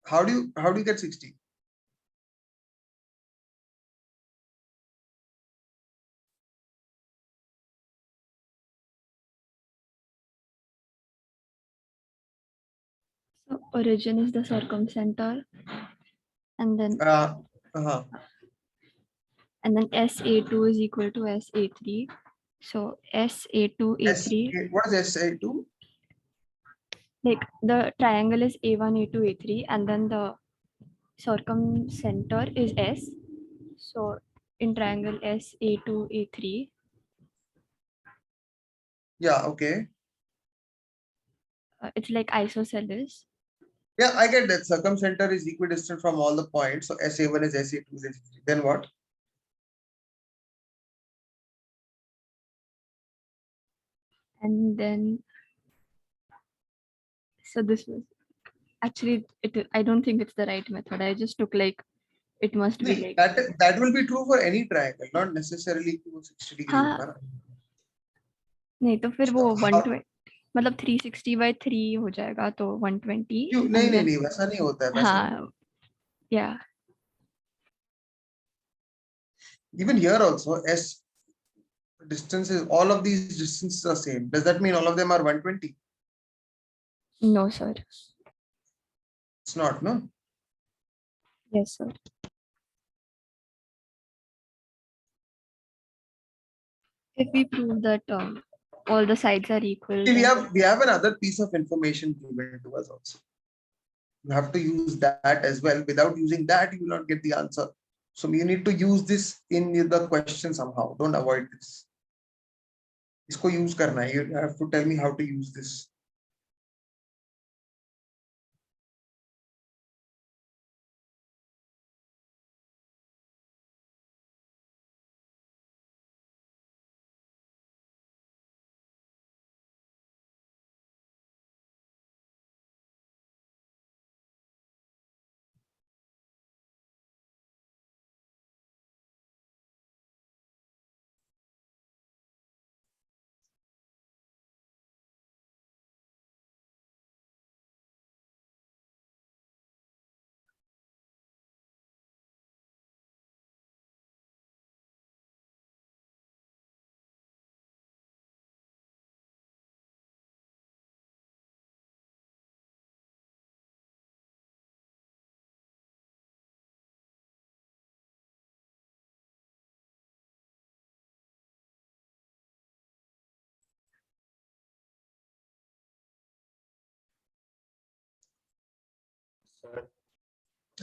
How do you get 60? So origin is the circumcenter, and then SA2 is equal to SA3. So SA2A3. What is SA2? Like the triangle is A1, A2, A3, and then the circumcenter is S. So in triangle SA2, A3. Yeah, okay. It's like isosceles. Yeah, I get that. Circumcenter is equidistant from all the points. So SA1 is SA2 is SA3. Then what? And then, so this was actually, I don't think it's the right method. I just took like, it must be like. That will be true for any triangle, not necessarily 260 degree. हाँ नहीं तो फिर वो 120 मतलब 360/3 हो जाएगा तो 120. क्यों? नहीं वैसा नहीं होता है वैसा. हाँ yeah. Even here also S distances, all of these distances are same. Does that mean all of them are 120? No sir. It's not, no? Yes sir. If we prove that all the sides are equal. We have another piece of information given to us also. You have to use that as well. Without using that, you will not get the answer. So you need to use this in the question somehow. Don't avoid this. इसको use करना है. You have to tell me how to use this.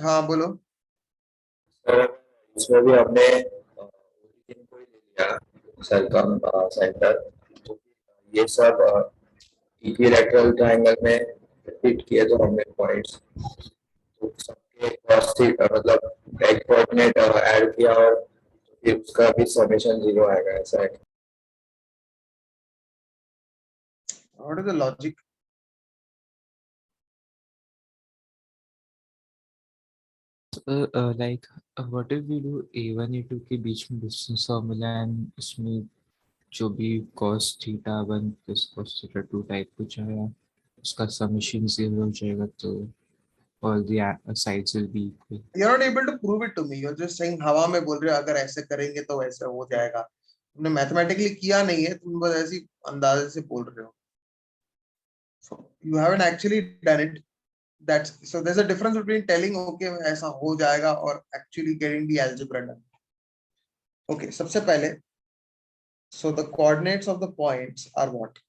हाँ बोलो. Sir इसमें भी हमने origin को ही ले लिया सरकम सेंटर. ये सब इक्विलैटरल ट्रायंगल में फिट किए तो हमने पॉइंट्स तो सबके क्रॉस मतलब एक कोऑर्डिनेट ऐड किया और फिर उसका भी समेशन 0 आएगा ऐसा है. What is the logic? Like what if we do A1 A2 के बीच में डिस्टेंस फॉर्मूला एंड इसमें जो भी cos θ1 plus cos θ2 टाइप कुछ आया उसका समेशन 0 हो जाएगा तो all the sides will be equal. You're not able to prove it to me. You're just saying हवा में बोल रहे हो अगर ऐसे करेंगे तो वैसे हो जाएगा. तुमने मैथमेटिकली किया नहीं है, तुम बस ऐसी अंदाजे से बोल रहे हो. So you haven't actually done it. So there's a difference between telling okay ऐसा हो जाएगा और actually getting the algebra done. Okay, सबसे पहले, so the coordinates of the points are what?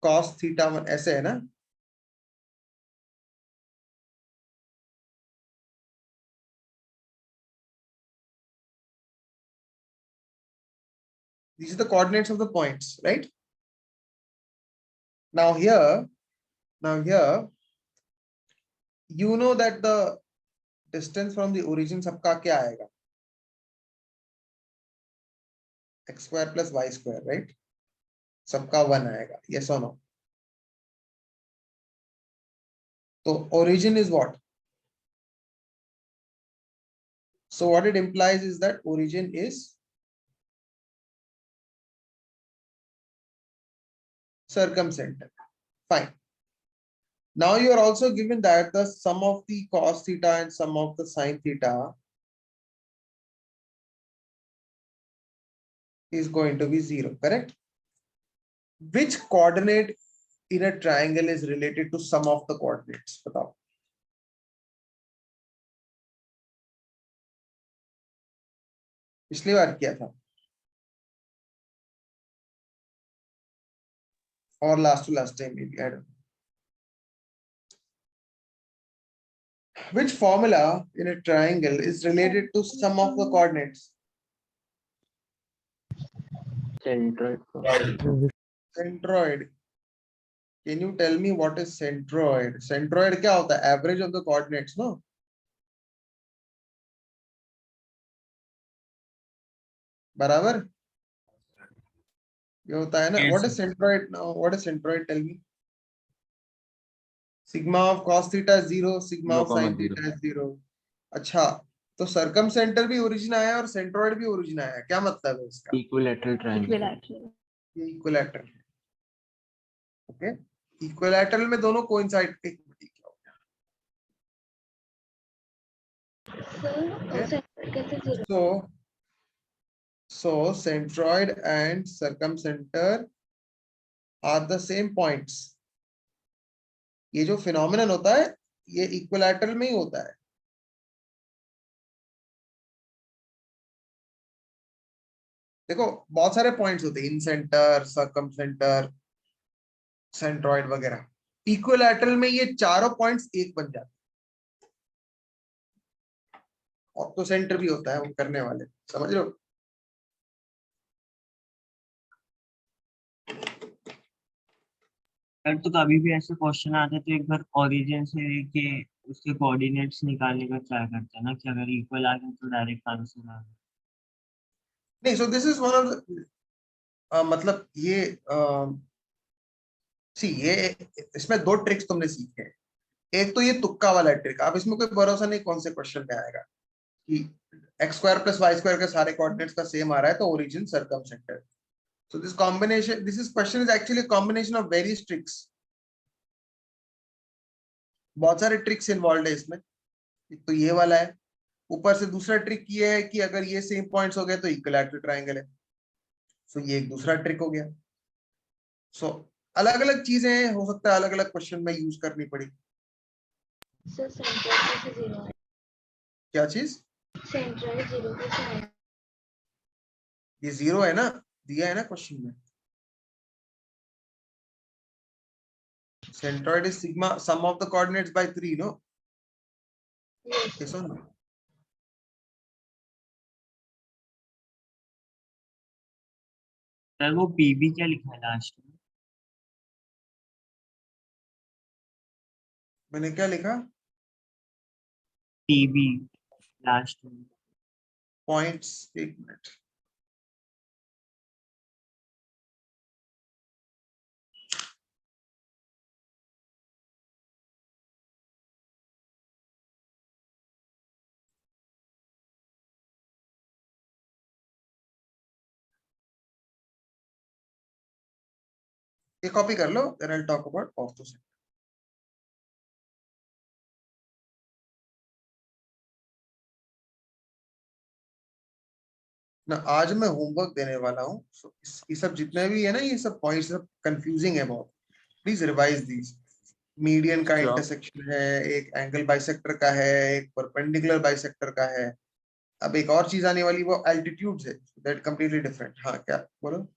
Cos θ1 ऐसे है ना? These are the coordinates of the points, right? Now here, you know that the distance from the origin सबका क्या आएगा? x square plus y square, right? सबका 1 आएगा, yes or no? So origin is what? So what it implies is that origin is circumcenter. Fine. Now you are also given that the sum of the cos theta and sum of the sin theta is going to be 0, correct? Which coordinate in a triangle is related to sum of the coordinates? बताओ. पिछली बार किया था or last to last time maybe, I don't know. Which formula in a triangle is related to sum of the coordinates? Centroid. Can you tell me what is centroid? Centroid क्या होता है? Average of the coordinates, no? बराबर? ये होता है ना? What is centroid now? What is centroid? Tell me. Sigma of cos theta is 0, sigma of sin theta is 0. अच्छा, तो circumcenter भी origin आया और centroid भी origin आया. क्या मतलब है इसका? Equilateral triangle. Equilateral. ये equilateral है. Okay? Equilateral में दोनों coincide. एक मिनट, क्या हो गया? Okay? So centroid and circumcenter are the same points. ये जो phenomenon होता है ये equilateral में ही होता है. देखो बहुत सारे पॉइंट्स होते हैं, इन सेंटर, सर्कमसेंटर, सेंट्रॉइड वगैरह. इक्विलैटरल में ये चारों पॉइंट्स एक बन जाते हैं. ऑप्टो सेंटर भी होता है वो करने वाले, समझ लो. तो कभी भी ऐसे क्वेश्चन आते तो एक बार ओरिजिन से लेके उसके कोऑर्डिनेट्स निकालने का ट्राई करते हैं ना, कि अगर इक्वल आ गए तो डायरेक्ट आंसर आ गया. नहीं, सो this is one of the, मतलब ये ये इसमें दो ट्रिक्स तुमने सीखे. एक तो ये तुक्का वाला ट्रिक, अब इसमें कोई भरोसा नहीं कौन से क्वेश्चन में आएगा कि x square plus y square के सारे कोऑर्डिनेट्स का सेम आ रहा है तो origin circumcentre. So this combination, this question is actually a combination of various tricks. बहुत सारे ट्रिक्स इन्वॉल्व है इसमें. एक तो ये वाला है, ऊपर से दूसरा ट्रिक ये है कि अगर ये सेम पॉइंट्स हो गए तो इक्विलैटरल ट्रायंगल है. सो ये एक दूसरा ट्रिक हो गया. सो अलग अलग चीजें हो सकता है अलग अलग क्वेश्चन में यूज करनी पड़ी. क्या चीज? ये 0 है ना, दिया है ना क्वेश्चन में. Centroid is sigma sum of the coordinates by 3, no? Yes or no? Sir वो पीबी क्या लिखा है लास्ट में? मैंने क्या लिखा? पीबी लास्ट में. पॉइंट्स, एक मिनट. ये कॉपी कर लो, then I'll talk about ortho centre. ना आज मैं होमवर्क देने वाला हूँ. ये सब जितने भी है ना, ये सब पॉइंट्स सब कंफ्यूजिंग है बहुत. Please revise these. मीडियन का इंटरसेक्शन है, एक एंगल बाइसेक्टर का है, एक परपेंडिकुलर बाइसेक्टर का है. अब एक और चीज आने वाली वो एल्टीट्यूड्स है, दैट कंप्लीटली डिफरेंट. हाँ क्या बोलो?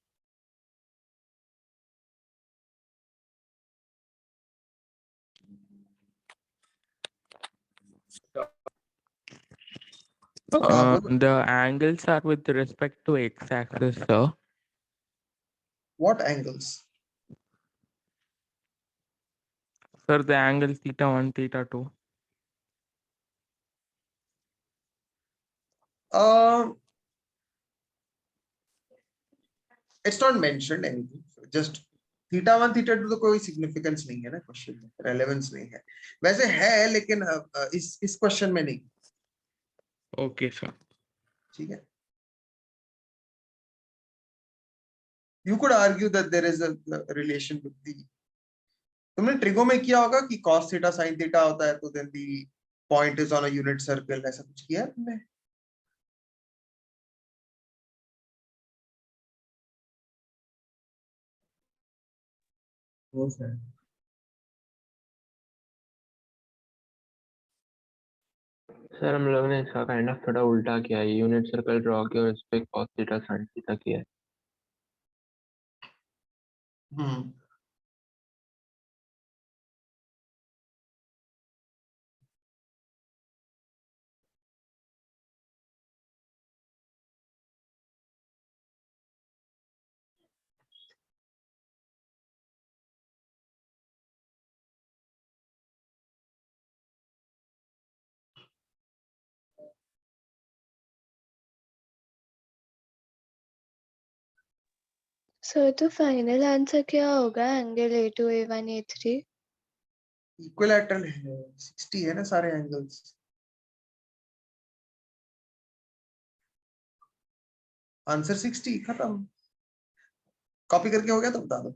The angles are with respect to x-axis, sir. What angles? Sir, the angle theta 1, theta 2. it's not mentioned anything. Just θ1 θ2 तो कोई significance नहीं है ना क्वेश्चन में, relevance नहीं है. वैसे है लेकिन इस क्वेश्चन में नहीं. Okay, sir. ठीक है. You could argue that there is a relation with the. तुमने ट्रिगो में किया होगा कि cos थीटा sin थीटा होता है तो then the point is on a unit circle, ऐसा कुछ किया है तुमने? वो सर सर हम लोग ने इसका काइंड ऑफ थोड़ा उल्टा किया है, यूनिट सर्कल ड्रॉ किया और इस पे cos थीटा sin थीटा किया है. सर तो फाइनल आंसर क्या होगा angle A2 A1 A3? Equilateral है, 60 है ना सारे एंगल्स. आंसर 60 खत्म. कॉपी करके हो गया तो बता दो.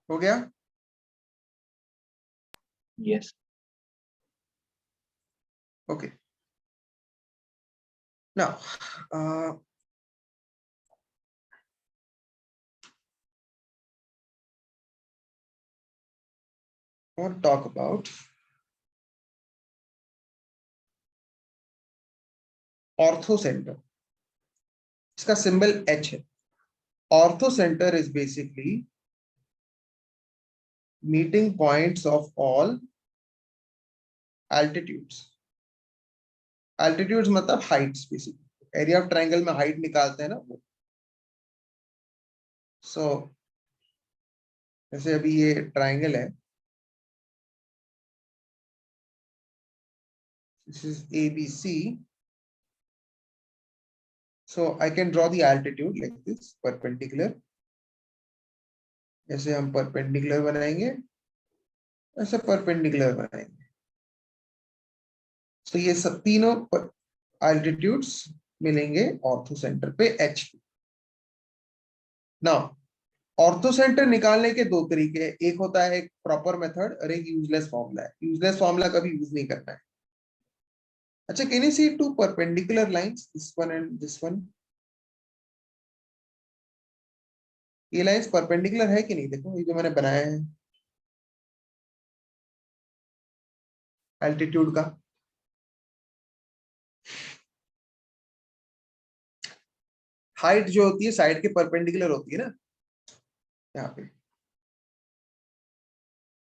हो गया. Yes. Okay. Now, I want to talk about orthocentre. इसका सिंबल H है. Orthocentre is basically meeting points of all altitudes. Altitudes मतलब heights. Basically area of triangle में हाइट निकालते हैं ना वो. सो जैसे अभी ये ट्रायंगल है, this is ABC. So I can draw the altitude like this, perpendicular. ऐसे हम perpendicular बनाएंगे, ऐसे perpendicular बनाएंगे. So ये सब तीनों altitudes मिलेंगे ऑर्थो सेंटर पे H. Now ऑर्थो सेंटर निकालने के दो तरीके. एक होता है एक प्रॉपर मेथड और एक यूजलेस फॉर्मूला है. यूजलेस फॉर्मूला कभी यूज नहीं करना है. अच्छा, can you see two perpendicular lines, this one and this one? ये लाइंस परपेंडिकुलर है कि नहीं? देखो ये जो मैंने बनाया है एल्टीट्यूड का. हाइट जो होती है साइड के परपेंडिकुलर होती है ना यहाँ पे.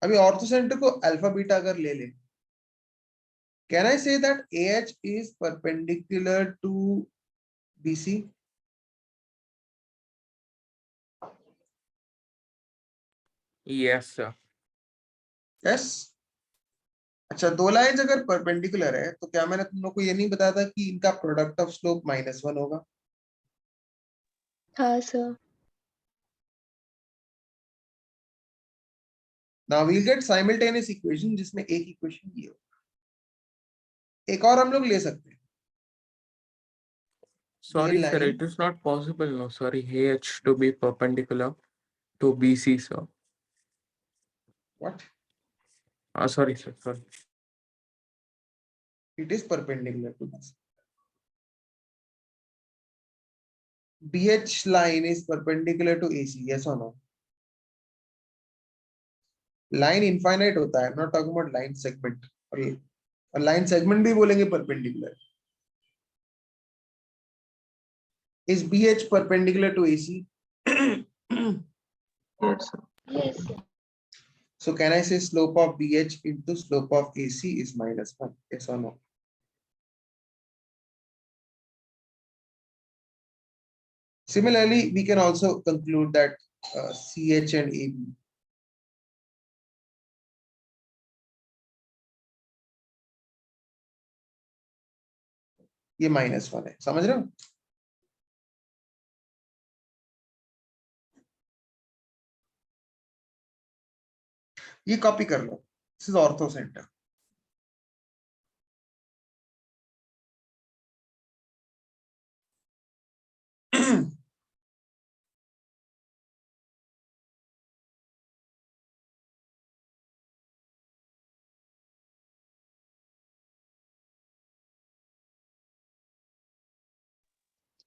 अभी ऑर्थो सेंटर को अल्फा बीटा अगर ले ले, can I say that AH is perpendicular to BC? Yes, sir. Yes. अच्छा, दो लाइंस अगर परपेंडिकुलर है तो क्या मैंने तुम लोग को ये नहीं बताया था कि इनका प्रोडक्ट ऑफ स्लोप -1 होगा? हाँ सर. Now we'll get simultaneous equation जिसमें एक इक्वेशन ये होगा. एक और हम लोग ले सकते हैं. Sorry, sir, line- it is not possible. No, sorry, AH to be perpendicular to BC, sir. What? Sorry, sir. Sorry. It is perpendicular to BC. BH line is perpendicular to AC. Yes or no? Line infinite होता है. I'm not talking about line segment. और line segment भी बोलेंगे perpendicular. Is BH perpendicular to AC? Yes, sir. Yes sir. So can I say slope of BH into slope of AC is -1? Yes or no? Similarly, we can also conclude that CH and AB ये -1 है, समझ रहे हो? ये copy कर लो, this is orthocentre.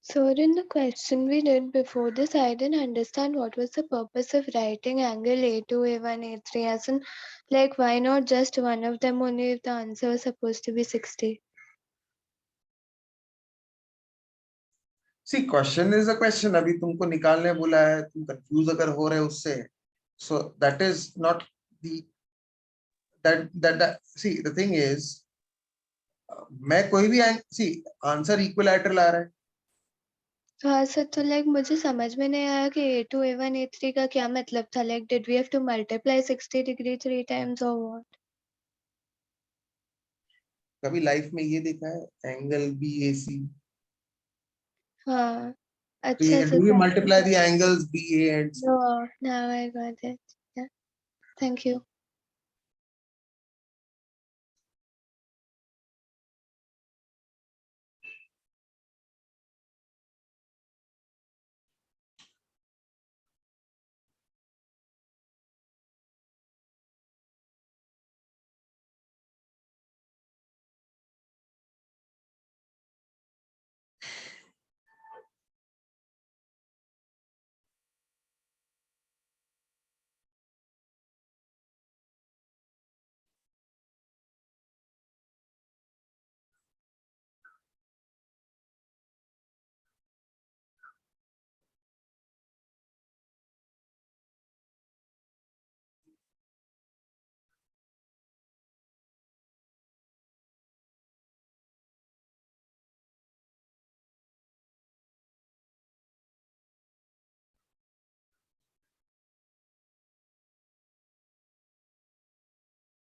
So in the question we did before this, I didn't understand what was the purpose of writing angle A2, A1, A3 as in, like, why not just one of them only if the answer was supposed to be 60? See question is a question, अभी तुमको निकालने बोला है, तुम confuse अगर हो रहे हो उससे, so that is not the that see the thing is, मैं कोई भी सी आंसर इक्विलैटरल आ रहा है। हाँ सर, तो लाइक मुझे समझ में नहीं आया कि A2, A1, A3 का क्या मतलब था, like did we have to multiply 60 degree 3 times और व्हाट? कभी लाइफ में ये देखा है एंगल BAC? हाँ, तो अच्छा ये sir, do you thank multiply you. The angles BA and C? No, now I got it. Yeah, thank you.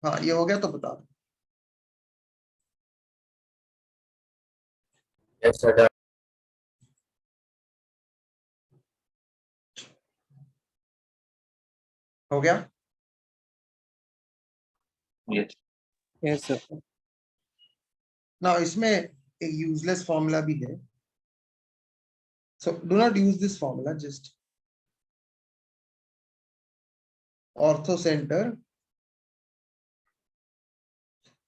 हाँ ये हो गया तो बता दो। Yes, sir. हो गया? Yes. Yes, sir. ना इसमें एक यूजलेस फॉर्मूला भी है, so do not use this formula, just ortho centre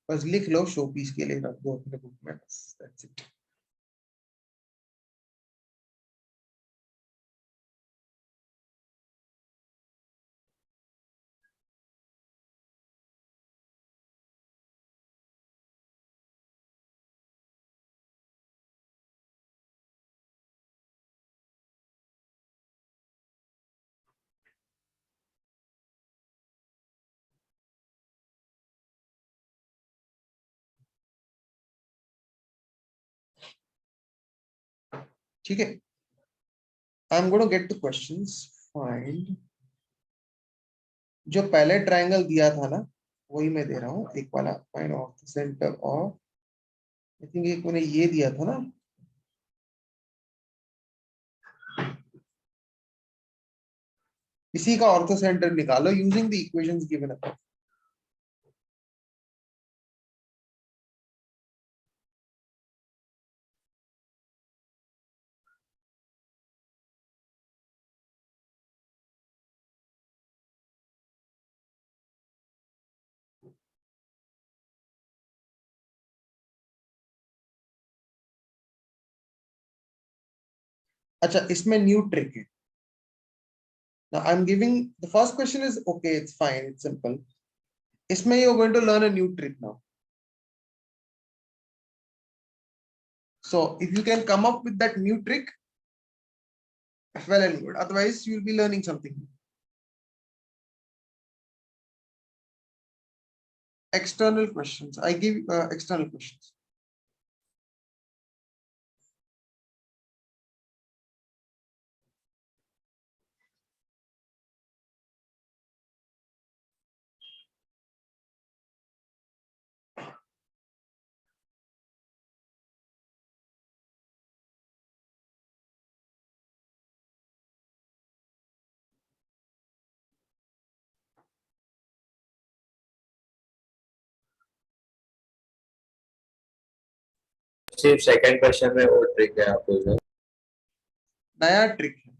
बस लिख लो, शो पीस के लिए रख दो अपने बुक में, बस दैट्स इट। ठीक है, I am going to get the questions. Find, जो पहले ट्रायंगल दिया था ना वही मैं दे रहा हूँ, एक वाला, find of the centre of, I think एक मैंने ये दिया था ना, इसी का ऑर्थो सेंटर निकालो using the equations given above. अच्छा, इसमें न्यू ट्रिक है। Now I'm giving the first question is okay, it's fine, it's simple. इसमें you're going to learn a new trick now. So if you can come up with that new trick, well and good. Otherwise, you'll be learning something. External questions. I give external questions. सिर्फ second question में वो trick है आप बोल रहे हो? नया trick है।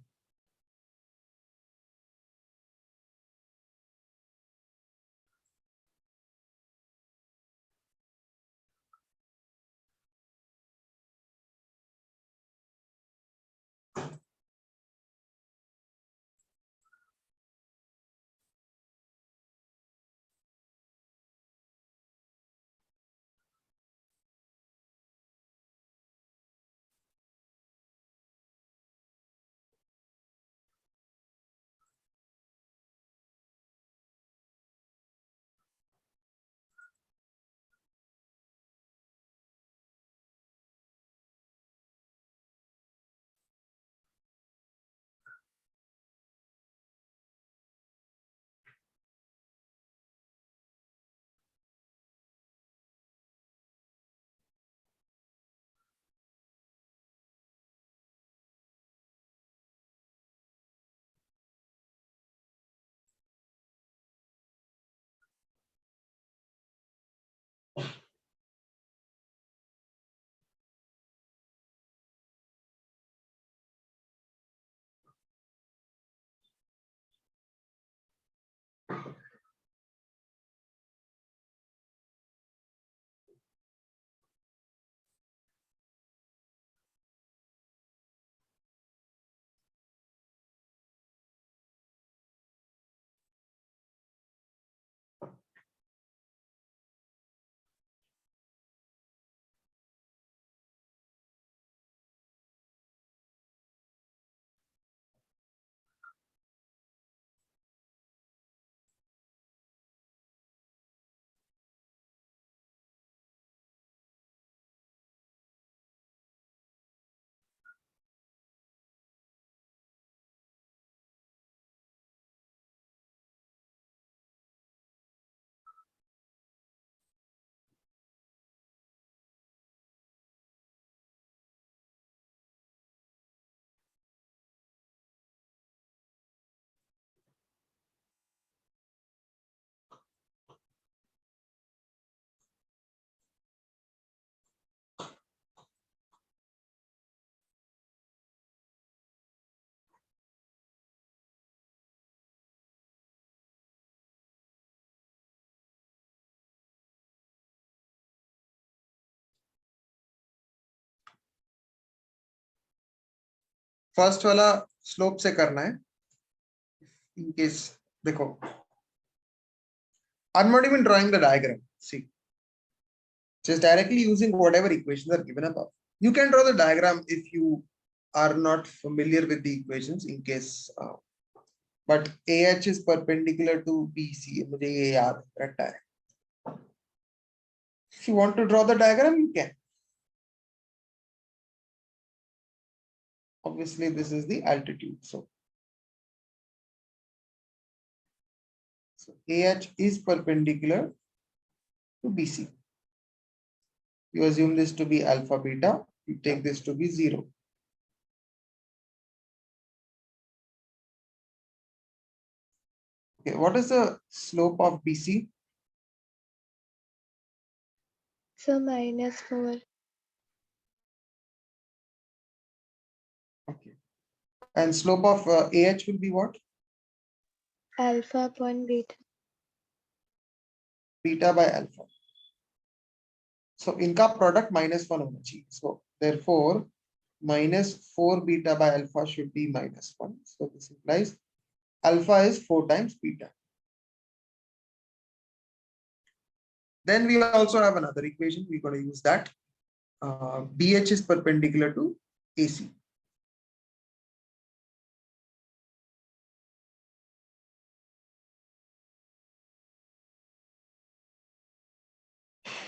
फर्स्ट वाला स्लोप से करना है। इन केस देखो, I'm not even drawing the diagram. See, just directly using whatever equations are given above. You can draw the diagram if you are not familiar with the equations in case, but AH is perpendicular to BC. मुझे ये याद रहता है. If you want to draw the diagram, you can. Obviously, this is the altitude. So AH is perpendicular to BC. You assume this to be alpha beta. You take this to be 0. Okay, what is the slope of BC? So -4. Okay. And slope of AH will be what? Alpha upon beta. Beta by alpha. So इनका product -1 होना चाहिए. So therefore -4 beta by alpha should be -1. So this implies alpha is 4 times beta. Then we also have another equation. We're going to use that. BH is perpendicular to AC.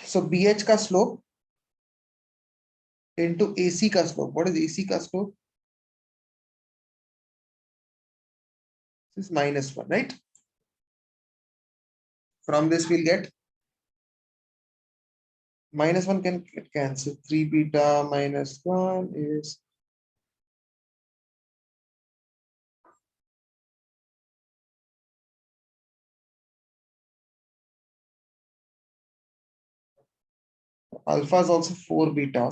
So BH का slope into AC का slope. What is AC का slope? This is -1, right? From this we'll get -1 can cancel. 3 beta -1 is alpha is also 4 beta.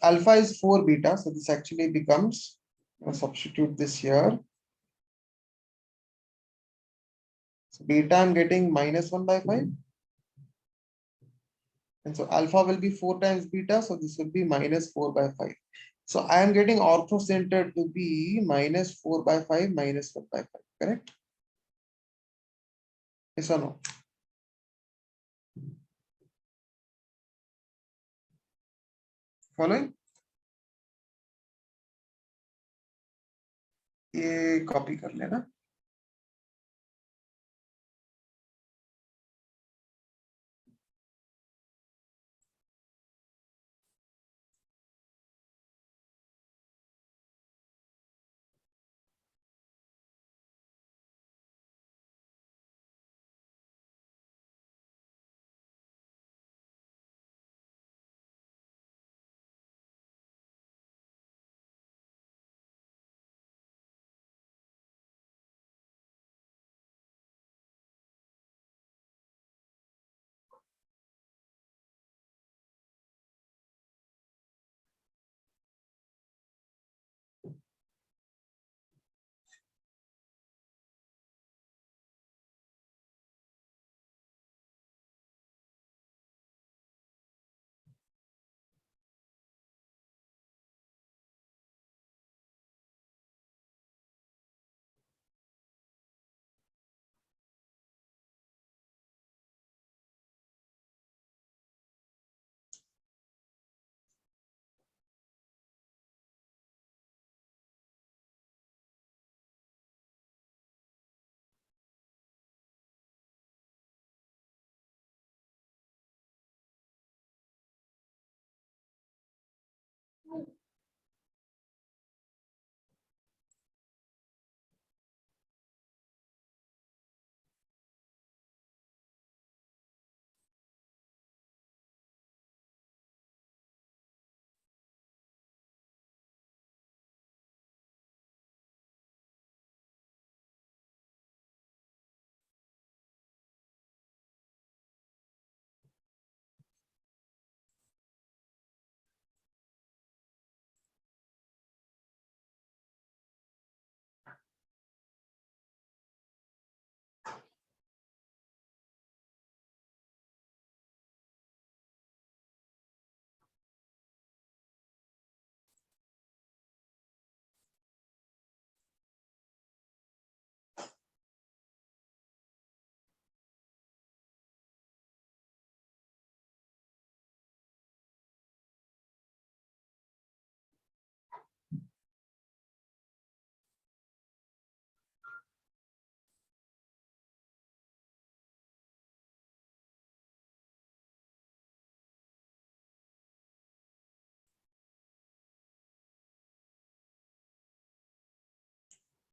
Alpha is 4 beta, so this actually becomes, substitute this here. So beta I'm getting -1/5. And so alpha will be 4 times beta, so this will be -4/5. So I am getting ortho center to be -4/5 -1/5, correct? Yes or no? Following? ये copy कर लेना.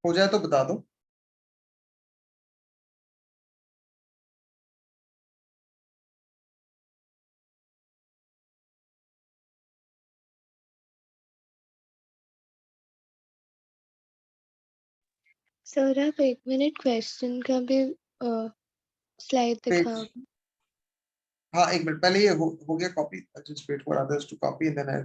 हो जाए तो बता दो. Sir आप 1 minute question का भी स्लाइड दिखाओ. हाँ, एक मिनट पहले ये हो गया copy. Just wait for others to copy and then I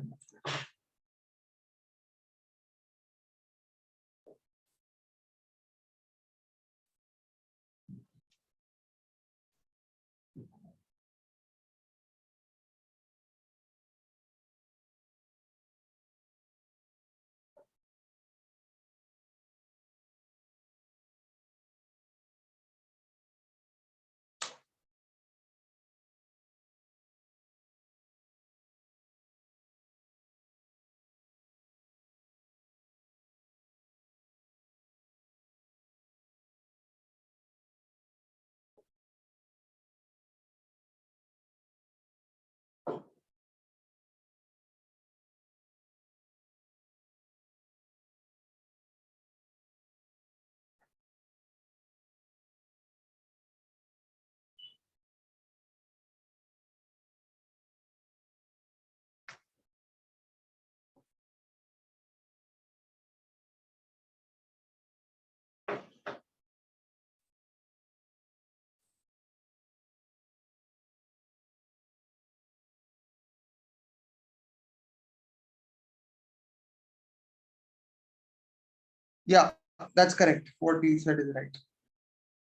Yeah, that's correct. What you said is right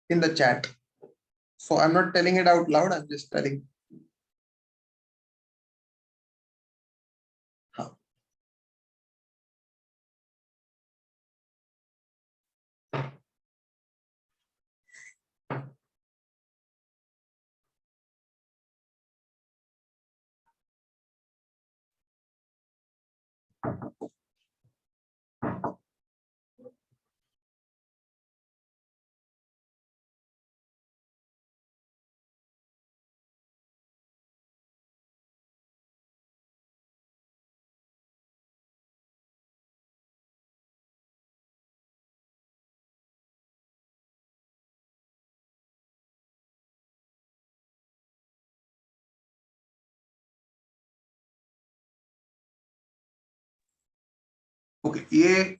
in the chat. So I'm not telling it out loud. I'm just telling. Huh. Okay, ये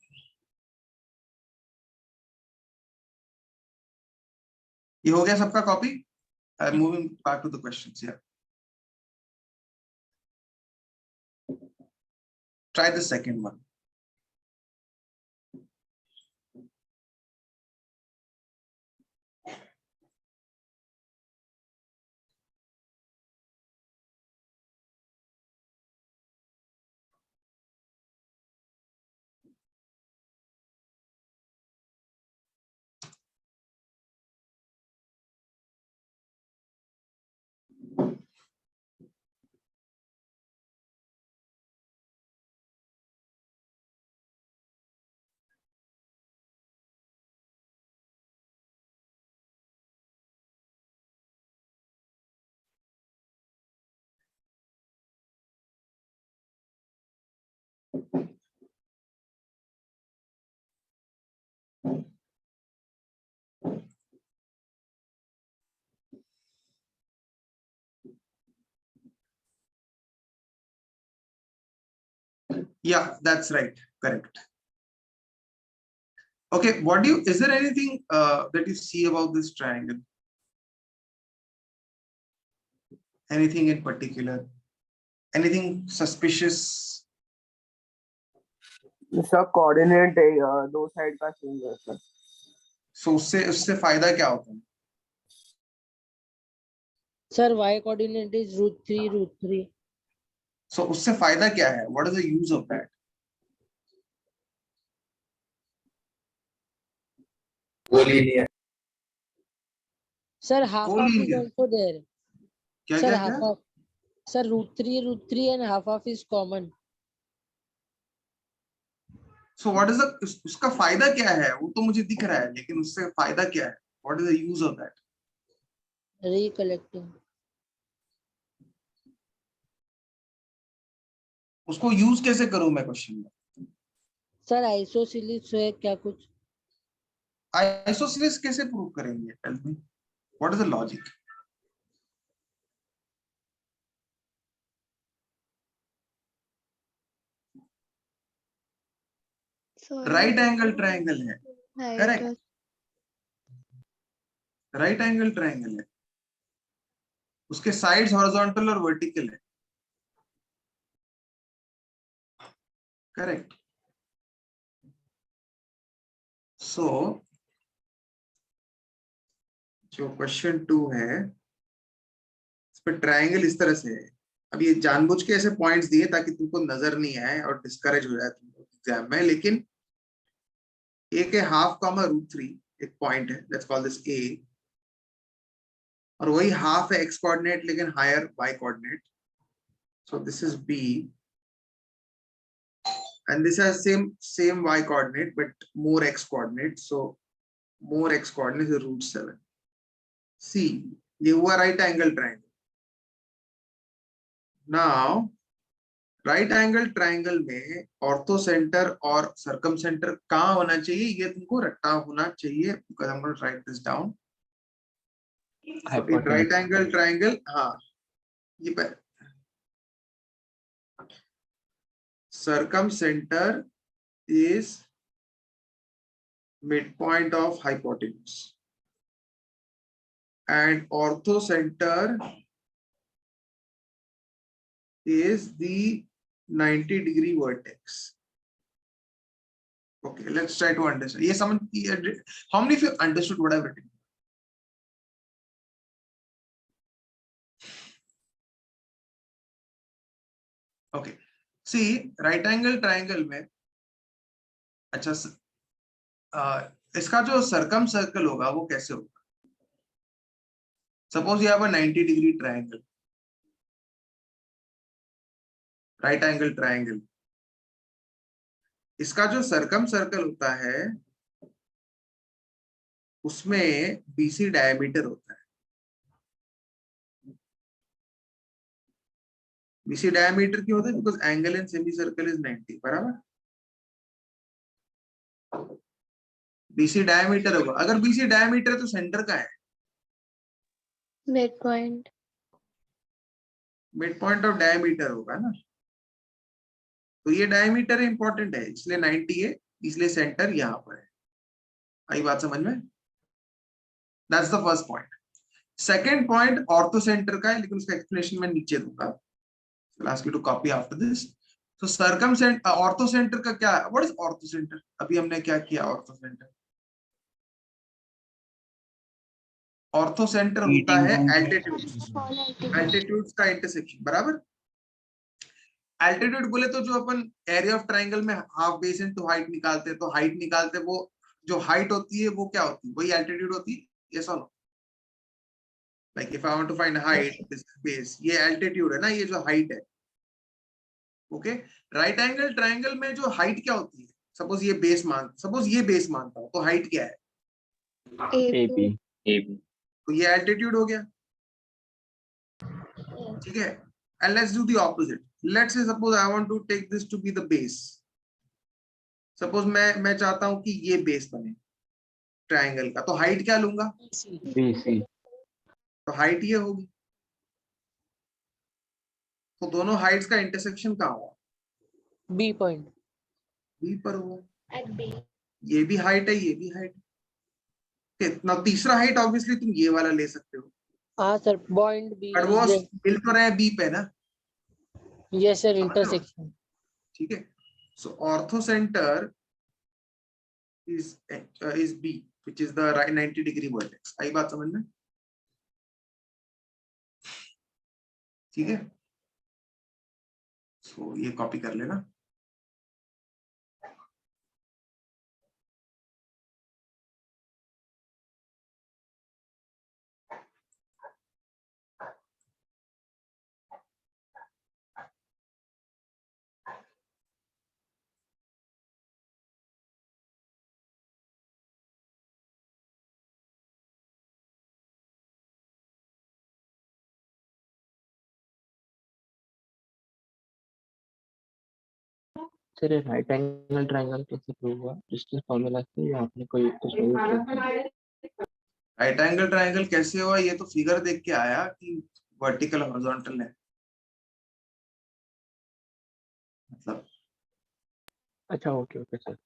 हो गया सबका copy? I'm moving back to the questions. Yeah. Try the second one. Yeah, that's right. Correct. Okay, is there anything that you see about this triangle? Anything in particular? Anything suspicious? इसका coordinate दो side का same है sir. So उससे फायदा क्या होता है? Sir, y coordinate is √3. So उससे फायदा क्या है? What is the use of that? Collinear. Sir, half of is also there. क्या Sir, क्या half क्या? of. Sir, √3 and half of is common. So what is the उसका फायदा क्या है? वो तो मुझे दिख रहा है, लेकिन उससे फायदा क्या है? What is the use of that? Recollecting. उसको यूज कैसे करूं मैं क्वेश्चन में? Sir, isosceles है क्या कुछ? आइसोसेलेस कैसे प्रूव करेंगे? Tell me. What is the logic? Right angle triangle है. करेक्ट. राइट एंगल ट्रायंगल है. उसके साइड्स हॉरिजॉन्टल और वर्टिकल है. करेक्ट. सो जो क्वेश्चन 2 है, इस पर ट्रायंगल इस तरह से है. अब ये जानबूझ के ऐसे पॉइंट्स दिए ताकि तुमको नजर नहीं आए और डिस्करेज हो जाए तुमको एग्जाम में. लेकिन ए के हाफ कॉमा √3 एक पॉइंट है, लेट्स कॉल दिस ए, और वही हाफ है एक्स कोऑर्डिनेट लेकिन higher y coordinate. So this is B and this has same y coordinate but more x coordinate. So more x coordinate is √7. C, ये हुआ right angle triangle. Now right angle triangle में ortho center और circum center कहाँ होना चाहिए, ये तुमको रट्टा होना चाहिए, because I'm going to write this down. So in right angle triangle, हाँ ये पर circum center is midpoint of hypotenuse and ortho center is the 90-degree vertex. Okay, let's try to understand. ये समझ, how many of you understood what I've written? Okay, see right angle triangle में, अच्छा इसका जो circum circle होगा वो कैसे होगा? Suppose you have a 90-degree triangle, right angle triangle. इसका जो सर्कम सर्कल होता है उसमें BC डायमीटर होता है. BC डायमीटर क्यों होता है? Because angle in semi circle is 90, बराबर. BC डायमीटर होगा. अगर BC डायमीटर तो सेंटर का है, mid point. Mid point of diameter होगा ना. तो ये डायमीटर इंपॉर्टेंट है, इसलिए 90 है, इसलिए सेंटर यहाँ पर है. आई बात समझ में? That's the first point. Second point ortho centre का है, लेकिन उसका एक्सप्लेनेशन मैं नीचे दूंगा. I'll ask you to copy after this. So circumcenter, ortho center का क्या है? What is ortho center? अभी हमने क्या किया ortho center? Ortho center होता है altitudes का intersection, बराबर. Altitude बोले तो जो अपन area of triangle में half base into height निकालते हैं, तो height निकालते हैं, वो जो height होती है वो क्या होती है? वही altitude होती है. Yes or no? Like if I want to find height, this is base. ये altitude है ना, ये जो height है. ओके, राइट एंगल ट्रायंगल में जो हाइट क्या होती है? सपोज ये बेस मानता हूं, तो हाइट क्या है? AP. तो ये एल्टीट्यूड हो गया. ठीक है. And let's do the opposite. Let's say suppose I want to take this to be the base. Suppose मैं चाहता हूं कि ये बेस बने ट्रायंगल का, तो हाइट क्या लूंगा? BC. तो हाइट ये होगी. तो दोनों हाइट्स का इंटरसेक्शन कहाँ हुआ? B point. बी पर हुआ. At B. ये भी हाइट है, ये भी हाइट है. ना तीसरा हाइट ऑब्वियसली तुम ये वाला ले सकते हो, हाँ सर, पॉइंट बी. बट वो मिल तो रहे बी पे ना. Yes sir, intersection. ठीक है. So orthocentre is B, which is the right 90-degree vertex. आई बात समझ में? ठीक है. सो ये कॉपी कर लेना. सर राइट एंगल ट्रायंगल कैसे प्रूव हुआ? जिसके फॉर्मूला से या आपने कोई राइट एंगल ट्रायंगल कैसे हुआ? ये तो फिगर देख के आया कि वर्टिकल हॉरिजॉन्टल है, मतलब. अच्छा, okay sir.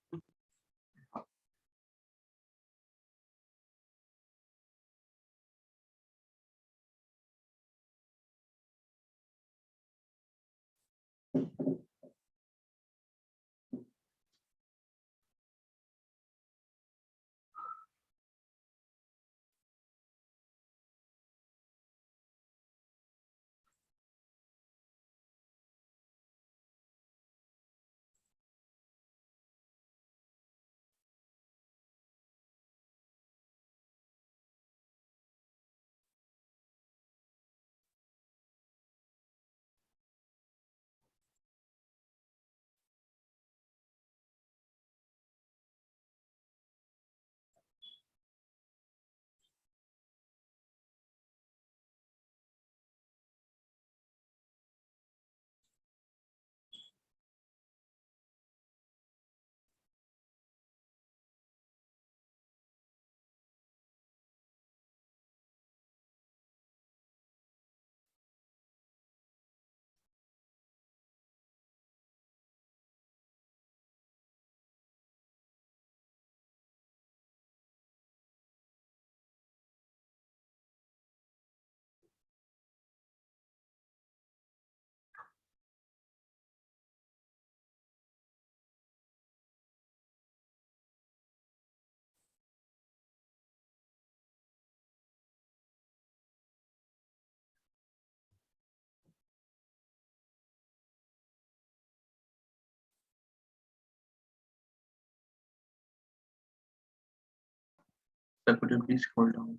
Sir, could you please scroll down?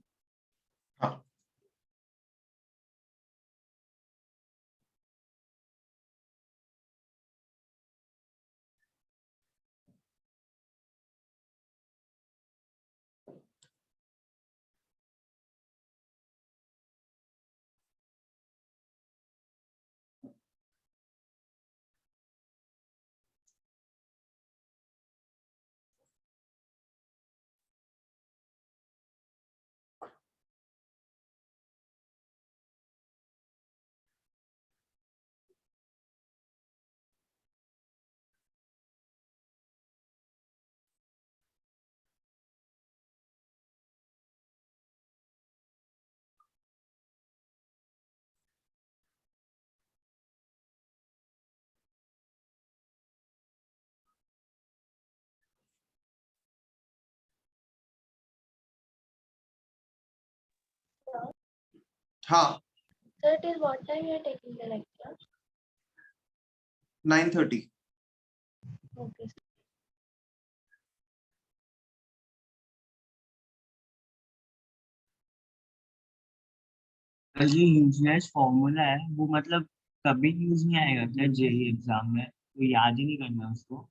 हाँ. हाँ. Sir, till what time you are taking the lecture? 9:30. Okay. जो यूजलेस फॉर्मूला है वो मतलब कभी यूज नहीं आएगा क्या जेई एग्जाम में, तो याद ही नहीं करना उसको?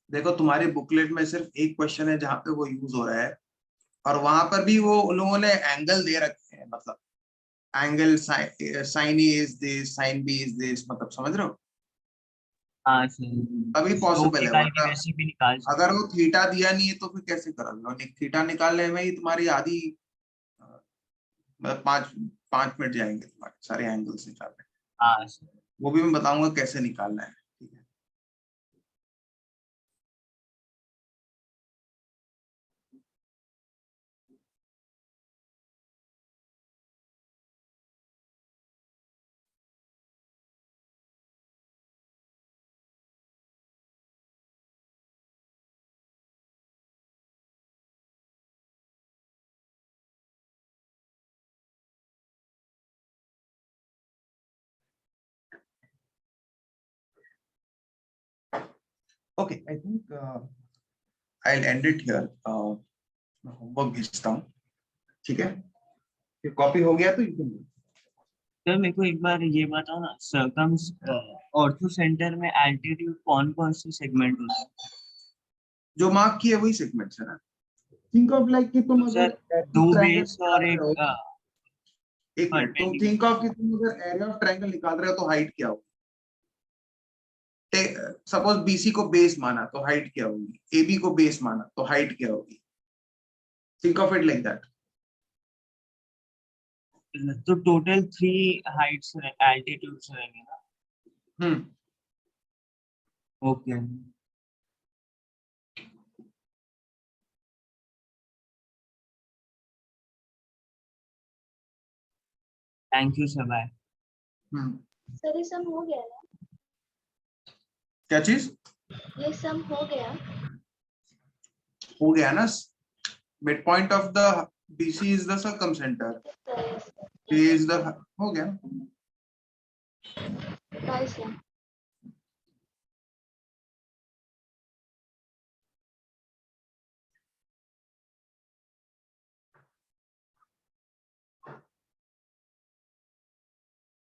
देखो तुम्हारे बुकलेट में सिर्फ एक क्वेश्चन है जहाँ पे वो यूज हो रहा है, और वहां पर भी वो उन लोगों ने एंगल दे रखे हैं, मतलब angle sine A is this, sine B is this, मतलब समझ रहे हो? हाँ सर, तभी स्लोप पॉसिबल है, निकाल के वरना वैसे भी निकाल सकते अगर वो थीटा दिया नहीं है तो फिर कैसे करोगे? और थीटा निकालने में ही तुम्हारी आधी मतलब 5 मिनट जाएंगे तुम्हारे सारे एंगल्स निकालने। हाँ सर, वो भी मैं बताऊंगा कैसे निकालना है, ठीक है? Okay, I think I will and it here. मैं होमवर्क भेजता हूँ, ठीक है? फिर कॉपी हो गया तो यू कैन। सर मेरे को एक बार ये बताओ ना, सर्कम ऑर्थो सेंटर में एल्टीट्यूड कौन कौन से सेगमेंट होते हैं? जो मार्क किए वही सेगमेंट्स है ना। थिंक ऑफ लाइक कि तुम सर अगर दो triangle बेस और निकाल रहे एक हो, एक मिनट, तुम perpendicular। थिंक ऑफ कि तुम अगर एरिया ऑफ ट्रायंगल निकाल रहे हो तो हाइट क्या होगी? सपोज बीसी को बेस माना तो हाइट क्या होगी? एबी को बेस माना तो हाइट क्या होगी? Think of it like that. तो टोटल 3 हाइट्स एल्टीट्यूड्स रहेंगे ना? Okay, thank you sir, bye. Sir ये सम हो गया ना? क्या चीज ये सम हो गया? हो गया ना? Mid point of the BC is the circum centre, Yes, sir. Is the, हो गया। Bye, sir.